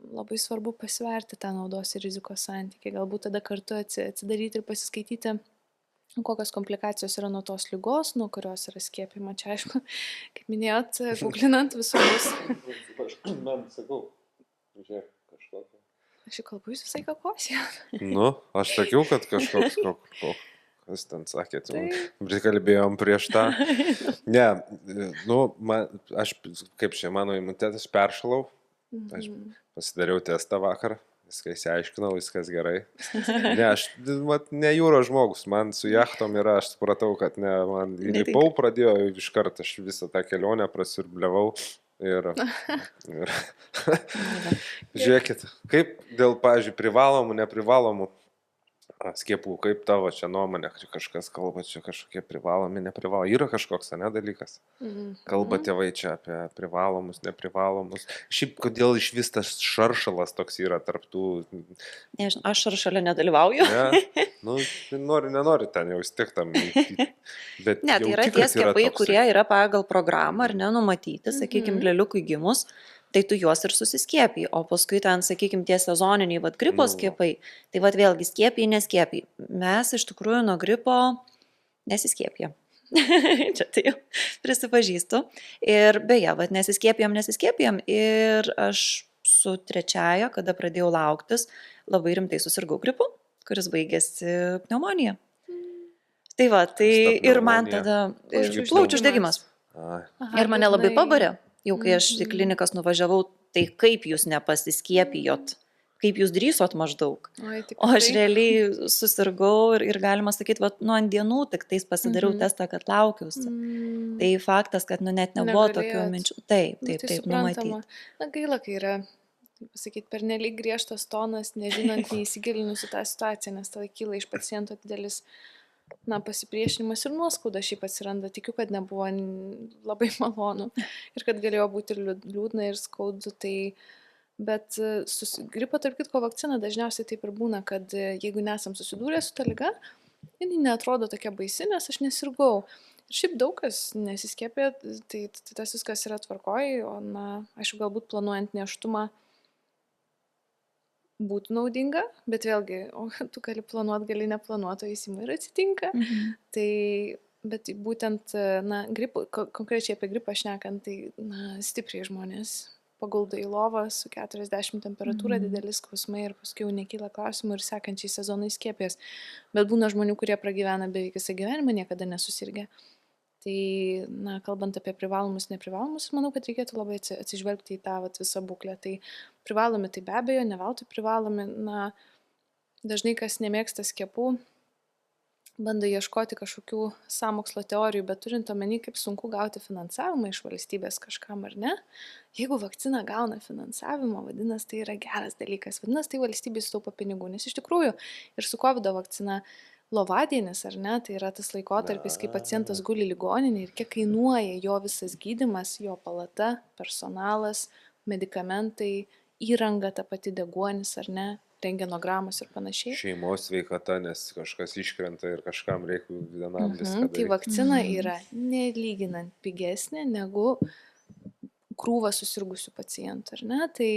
labai svarbu pasverti tą naudos ir rizikos santykį, galbūt tada kartu atsidaryti ir pasiskaityti, kokios komplikacijos yra nuo tos ligos, nuo kurios yra skiepijama. Čia aišku, kaip minėjot, googlinant visur bus. Man sakau, žiūrėk, kažkokio. Aš jau kalbu, jūs visai kakosė. Nu, aš sakiau, kad kažkoks, kas ten sakė, prikalbėjom prieš tą. Ne, aš, kaip čia, mano imunitetas peršalau, aš pasidariau testą vakar. Viską įsiaiškinau, viskas gerai. Ne, aš ne jūros žmogus, man su jachtom yra, aš supratau, kad man įlipau, pradėjo iš karto, aš visą tą kelionę prasirbliavau ir žiūrėkit, kaip dėl, pavyzdžiui, privalomų, neprivalomų skiepų, kaip tavo čia nuomonė, kažkas kalba, čia kažkokie privalomi, neprivalomi, yra kažkoks, dalykas. Kalba tėvai čia apie privalomus, neprivalomus. Šiaip, kodėl iš vis tas šaršalas toks yra tarptų... Nežinau, aš šaršalė nedalyvauju. Ne, nenori ten jau stiktam. Bet ne, tai yra tie skiepai, kurie yra pagal programą ar nenumatyti, sakykime, lėliukui gimus. tai tu juos ir susiskiepiai, o paskui ten, sakykime, tie sezoniniai gripo skiepai, tai vėlgi skiepiai, neskiepiai. Mes iš tikrųjų nuo gripo nesiskiepijam. Čia tai jau prisipažįstu. Ir beje, nesiskiepijam ir aš su trečiaja, kada pradėjau lauktis, labai rimtai susirgau gripu, kuris baigėsi pneumonija. Tai ir man tada plaučių uždegimas. Ir mane labai pabarė, jau kai aš į klinikas nuvažiavau, tai kaip jūs nepasiskiepijot, kaip jūs drįsot maždaug. O aš realiai susirgau ir galima sakyti, ant dienų tik tais pasidariau testą, kad laukiausi. Tai faktas, kad net nebuvo tokių minčių. Taip, numatyti. Na gaila, kai yra, pasakyti, per nelyg griežtas tonas, nežinant, neįsigilinus į tą situaciją, nes tada kyla iš paciento didelis pasipriešinimas ir nuoskauda šiaip atsiranda. Tikiu, kad nebuvo labai malonu ir kad galėjo būti ir liūdna ir skaudu. Bet gripo, tarp kitko, vakcina dažniausiai taip ir būna, kad jeigu nesam susidūrę su ta liga, jinai neatrodo tokia baisi, nes aš nesirgau. Ir šiaip daug kas nesiskiepė, tai tas viskas yra tvarkoj, o aišku, galbūt planuojant nėštumą būtų naudinga, bet vėlgi, tu gali planuoti, gali neplanuoti, o įsimai ir atsitinka. Bet būtent, gripo, konkrečiai apie gripą šnekant, tai stipriai žmonės paguldo į lovą su 40 temperatūra, didelis skausmai ir paskui jau nekyla klausimų ir sekančiai sezonai skiepės. Bet būna žmonių, kurie pragyvena beveik visą gyvenimą, niekada nesusirgę. Tai, kalbant apie privalomus, neprivalomus, manau, kad reikėtų labai atsižvelgti į tą visą būklę. Tai privalomi, tai be abejo, ne veltui privalomi. Dažnai, kas nemėgsta skiepų, bando ieškoti kažkokių sąmokslo teorijų, bet turint omeny, kaip sunku gauti finansavimą iš valstybės kažkam ar ne. Jeigu vakcina gauna finansavimą, vadinasi, tai yra geras dalykas. Vadinasi, tai valstybė sutaupo pinigų. Nes iš tikrųjų ir su COVID vakcina lovadienis, ar ne, tai yra tas laikotarpis, kai pacientas guli ligoninėje ir kiek kainuoja jo visas gydymas, jo palata, personalas, medikamentai, įranga, ta pati deguonis, ar ne, rentgenogramos ir panašiai. Šeimos sveikata, nes kažkas iškrenta ir kažkam reikia vienam viską daryti. Tai vakcina yra nelyginant pigesnė negu krūva susirgusių pacientų, ar ne? Tai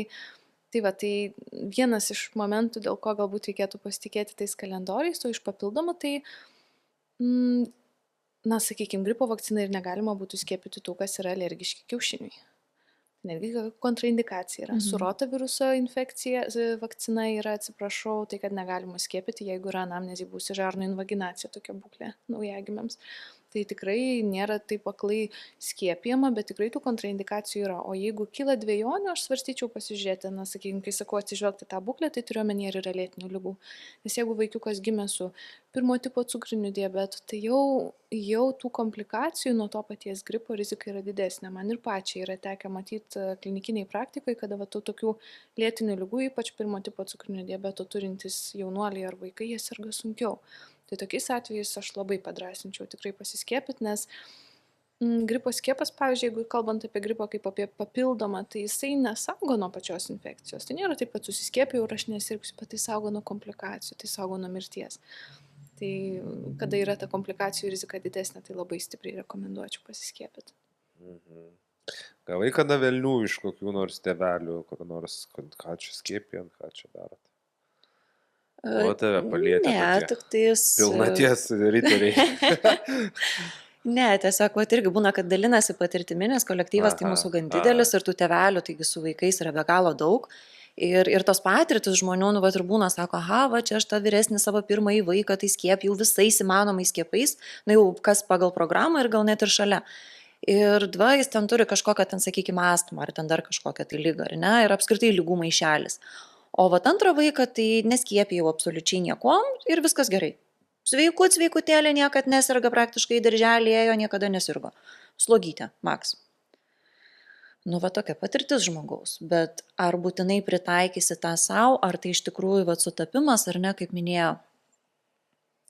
vienas iš momentų, dėl ko galbūt reikėtų pasitikėti tais kalendoriais, o iš papildomų, tai, sakykime, gripo vakcina ir negalima būtų skiepyti tų, kas yra alergiški kiaušiniui. Netgi kontraindikacija yra. Su rotaviruso infekcija vakcina yra, atsiprašau, tai kad negalima skiepyti, jeigu yra anamnezė buvusi žarnų invaginacija, tokia būklė naujagimiams. Tai tikrai nėra taip aklai skiepijama, bet tikrai tų kontraindikacijų yra. O jeigu kyla dvejonių, aš svarstyčiau pasižiūrėti, sakykime, kai sakau atsižvelgti tą būklę, tai turiu omenyje ir yra lėtinių ligų. Nes jeigu vaikiukas gimė su pirmo tipo cukriniu diabetu, tai jau tų komplikacijų nuo to paties gripo rizika yra didesnė. Man ir pačiai yra tekę matyti klinikiniai praktikoje, kada tų tokių lėtinių ligų, ypač pirmo tipo cukrinio diabeto turintys jaunuoliai ar vaikai, jie serga sunkiau. Tai tokiais atvejais aš labai padrasinčiau tikrai pasiskiepyti, nes gripo skiepas, pavyzdžiui, jeigu kalbant apie gripą kaip apie papildomą, tai jisai nesaugo nuo pačios infekcijos. Tai nėra taip, kad susiskiepijau ir aš nesirgsiu, bet tai saugo nuo komplikacijų, tai saugo nuo mirties. Tai kada yra ta komplikacijų rizika didesnė, tai labai stipriai rekomenduočiau pasiskiepyti. Gavai kada velnių iš kokių nors tėvelių, kokių nors, ką čia skiepijant, ką čia darot? O tave palietė pilnaties riteriai. Ne, tiesiog irgi būna, kad dalinasi patirtimi, nes kolektyvas tai mūsų gan didelis ir tų tėvelių, taigi su vaikais yra be galo daug. Ir tos patirtis žmonių, ir būna, sako, čia aš tą vyresnį savo pirmąjį vaiką, tai skiepijau visais įmanomais skiepais, jau kas pagal programą ir gal net ir šalia. Ir jis ten turi kažkokią, sakykime, astmą, ar ten dar kažkokią tai lygą, ar ne, ir apskritai lygų maišelis. O antrą vaiką tai neskiepijau absoliučiai niekom ir viskas gerai. Sveikutėlė niekad nesirga, praktiškai darželį ėjo, niekada nesirgo. Slogytė, maks. Tokia patirtis žmogaus, bet ar būtinai pritaikysi tą savo, ar tai iš tikrųjų sutapimas, ar ne, kaip minėjau.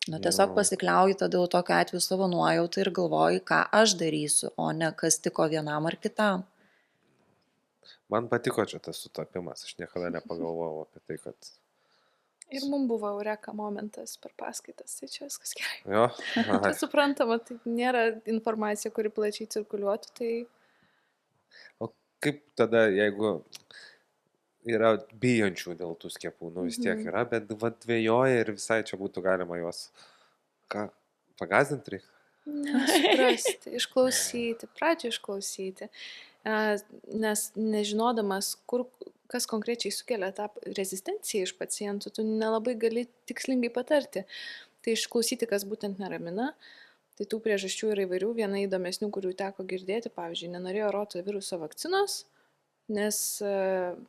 Tiesiog pasikliauji tada jau tokiu atveju savo nuojautą ir galvoji, ką aš darysiu, o ne kas tiko vienam ar kitam. Man patiko čia tas sutapimas, aš niekada nepagalvojau apie tai, kad... Ir mums buvo eureka momentas per paskaitas, tai čia viskas gerai. Jo. Tai suprantama, tai nėra informacija, kuri plačiai cirkuliuotų, tai... O kaip tada, jeigu yra bijančių dėl tų skiepų, nu vis tiek Mhm. yra, bet dvėjoja ir visai čia būtų galima juos, ką, pagazdinti reikia. Nesuprasti, išklausyti, pradžio išklausyti, nes nežinodamas, kas konkrečiai sukelia tą rezistenciją iš pacientų, tu nelabai gali tikslingai patarti. Tai išklausyti, kas būtent neramina. Tai tų priežasčių yra įvairių. Viena įdomesnių, kurių teko girdėti, pavyzdžiui, nenorėjo rotaviruso vakcinos, nes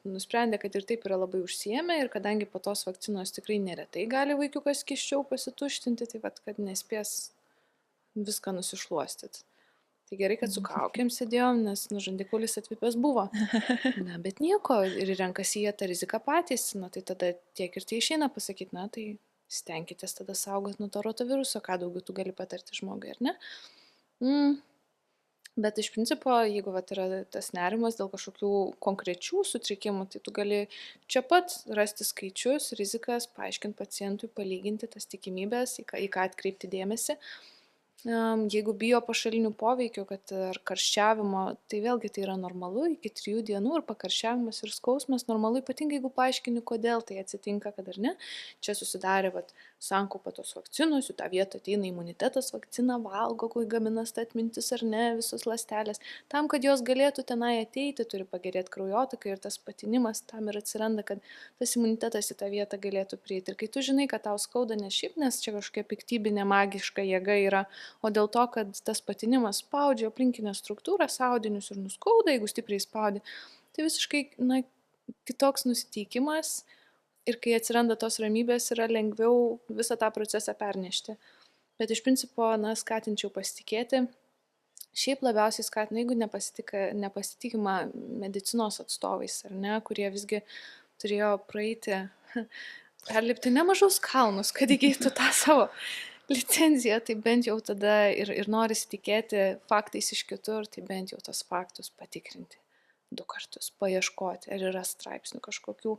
nusprendė, kad ir taip yra labai užsiėmę ir kadangi po tos vakcinos tikrai neretai gali vaikiukas kiščiau pasituštinti, tai vad, kad nespės viską nusišluostyti. Tai gerai, kad su kaukėm sėdėjom, nes žandikaulis atvipęs buvo. Na, bet nieko, ir renkasi jie tą riziką patys, na tai tada tiek ir tai išeina pasakyti, na tai stenkitės tada saugot nuo to rotaviruso, ką daugiau tu gali patarti žmogui, ar ne? Bet iš principo, jeigu vat, yra tas nerimas dėl kažkokių konkrečių sutrikimų, tai tu gali čia pat rasti skaičius, rizikas, paaiškinti pacientui, palyginti tas tikimybės, į ką atkreipti dėmesį. Jeigu bijo pašalinių poveikių, kad ar karščiavimo, tai vėlgi tai yra normalu, iki 3 dienų ir pakarščiavimas ir skausmas normalu, ypatingai jeigu paaiškini, kodėl tai atsitinka, kad ar ne. Čia susidarė sankaupa tos vakcinos, jų tą vietą ateina imunitetas, vakcina valgo, kai gaminas ta atmintis ar ne, visos ląstelės. Tam, kad jos galėtų tenai ateiti, turi pagerėti kraujotaka ir tas patinimas tam ir atsiranda, kad tas imunitetas į tą vietą galėtų prieiti. Ir kai tu žinai, kad tau skauda ne šiaip, nes čia kažkokia piktybinė magiška jėga yra, o dėl to, kad tas patinimas spaudžia aplinkinę struktūrą, audinius ir nuskauda, jeigu stipriai spaudi, tai visiškai kitoks nusiteikimas ir kai atsiranda tos ramybės, yra lengviau visą tą procesą pernešti. Bet iš principo, skatinčiau pasitikėti. Šiaip labiausiai skatinu, jeigu nepasitikima medicinos atstovais, ar ne, kurie visgi turėjo praeiti, perlipti nemažus kalnus, kad įgytų tą savo licenciją, tai bent jau tada ir norisi tikėti faktais iš kitur, tai bent jau tos faktus patikrinti 2 kartus, paieškoti, ar yra straipsnių kažkokių,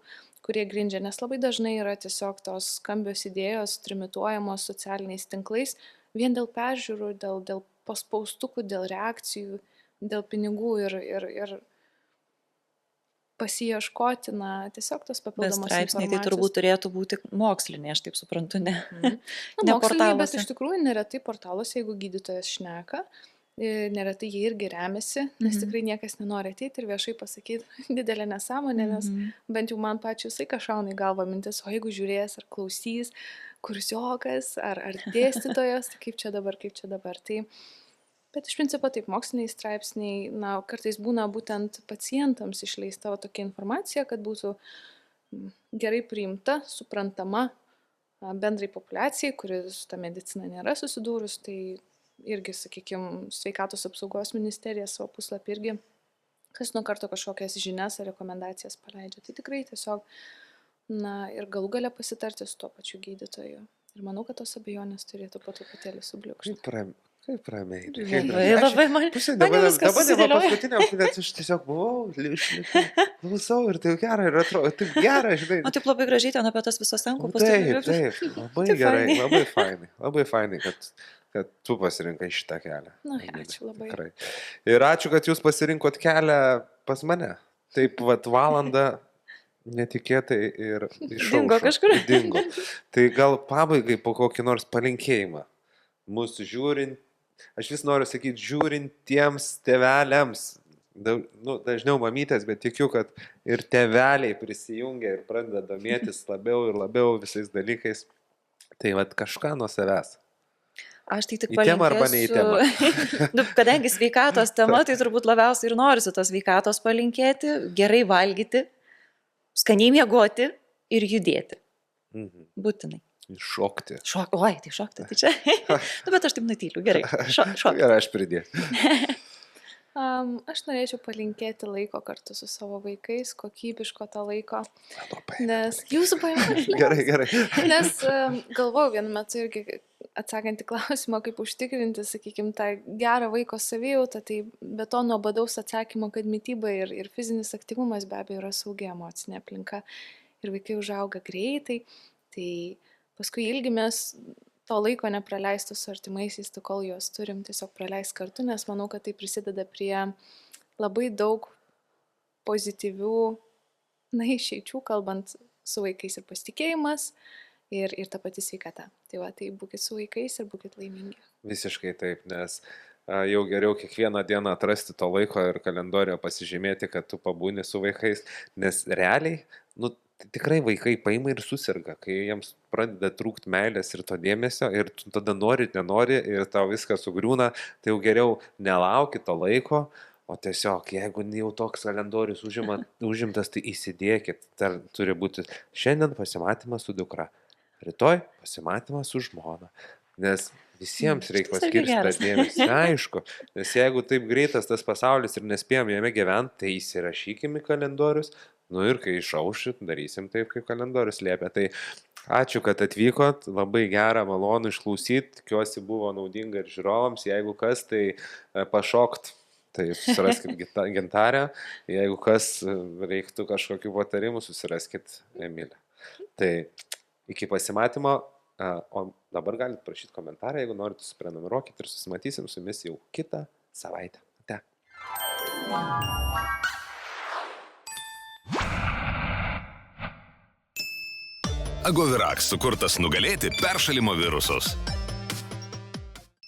kurie grindžia, nes labai dažnai yra tiesiog tos skambios idėjos trimituojamos socialiniais tinklais, vien dėl peržiūrų, dėl paspaustukų, dėl reakcijų, dėl pinigų ir pasiieškoti, tiesiog tos papildomos informacijos. Straipsniai tai turbūt turėtų būti moksliniai, aš taip suprantu, ne. Ne Moksliniai, bet portaluose. iš tikrųjų neretai portaluose, jeigu gydytojas šneka, neretai jie irgi remiasi, nes tikrai niekas nenori ateiti ir viešai pasakyti didelę nesąmonę, nes bent jau man pačiu visai šauna į galvą mintis, o jeigu žiūrės ar klausys, kursiokas ar dėstytojas, tai kaip čia dabar. Tai bet iš principo taip, moksliniai straipsniai, kartais būna būtent pacientams išleista tokia informacija, kad būtų gerai priimta, suprantama bendrai populiacijai, kuris tą mediciną nėra susidūrus, tai irgi, sakykime, Sveikatos apsaugos ministerija savo puslapį irgi kas nuo karto kažkokias žinias ar rekomendacijas paleidžia. Tai tikrai tiesiog, ir galų gale pasitarti su tuo pačiu gydytoju. Ir manau, kad tos abejonės turėtų po truputėlį subliūkšti. Kaip ramiai. Labai man. Dabar paskutiniam, bet aš tiesiog buvau, klausau ir tai gera, ir atrodo, taip gera, žinai. O taip labai gražiai ten apie tas visas sankaupas. Taip, labai gerai, labai fainai, kad tu pasirinkai šitą kelią. Ačiū labai. Tikrai. Ir ačiū, kad jūs pasirinkot kelią pas mane. Taip, valandą netikėtai ir išaušo. Dingo kažkur. Dingo. Tai gal pabaigai po kokį nors palinkėjimą. Mūsų žiūrint, aš vis noriu sakyti, žiūrintiems tėveliams, dažniau mamytės, bet tikiu, kad ir tėveliai prisijungia ir pradeda domėtis labiau ir labiau visais dalykais. Tai kažką nuo savęs. Aš tai tik palinkėsiu. Į temą arba ne į temą. Kadangi sveikatos tema, tai turbūt labiausiai ir norisi tos sveikatos palinkėti, gerai valgyti, skaniai miegoti ir judėti. Būtinai. Šokti. Oi, tai šokti, tai čia. Bet aš taip nutyliu, gerai. Šokti. Gerai, aš pridėsiu. Aš norėčiau palinkėti laiko kartu su savo vaikais, kokybiško tą laiko. Nes jūsų paėmės. Gerai. Nes galvojau vienu metu irgi atsakant į klausimą, kaip užtikrinti, sakykime, tą gerą vaiko savijautą, tai be to nuobadaus atsakymo, kad mityba ir fizinis aktyvumas be abejo yra saugi emocinė aplinka ir vaikai užauga greitai, tai paskui ilgimės to laiko nepraleisto su artimaisiais, tu kol juos turim tiesiog praleist kartu, nes manau, kad tai prisideda prie labai daug pozityvių, išeičių, kalbant su vaikais, ir pasitikėjimas, ir ta pati sveikata. Tai va, tai būkit su vaikais ir būkit laimingi. Visiškai taip, nes jau geriau kiekvieną dieną atrasti to laiko ir kalendorijoje pasižymėti, kad tu pabūni su vaikais, nes realiai, tikrai vaikai paima ir susirga, kai jiems pradeda trūkti meilės ir to dėmesio, ir tu tada nori, nenori, ir tau viskas sugriūna, tai jau geriau nelauki to laiko, o tiesiog, jeigu jau toks kalendorius užimtas, tai įsidėkit, dar turi būti šiandien pasimatymas su dukra, rytoj pasimatymas su žmona, nes visiems reikia paskirti tą dėmesį, aišku, nes jeigu taip greitas tas pasaulis ir nespėjom jame gyventi, tai įsirašykime kalendorius, ir kai išaušit, darysim taip, kaip kalendorius liepia. Tai ačiū, kad atvykot, labai gera, malonu išklausyti, tikiuosi buvo naudinga ir žiūrovams, jeigu kas, tai pašokt, tai susiraskit Gintarę, jeigu kas reiktų kažkokių patarimų, susiraskit Emilę. Tai iki pasimatymo. O dabar galite prašyti komentarą, jeigu norite, susiprenumeruokit ir susimatysim su jumis jau kitą savaitę. Ate. Agovirax sukurtas nugalėti peršalimo virusus.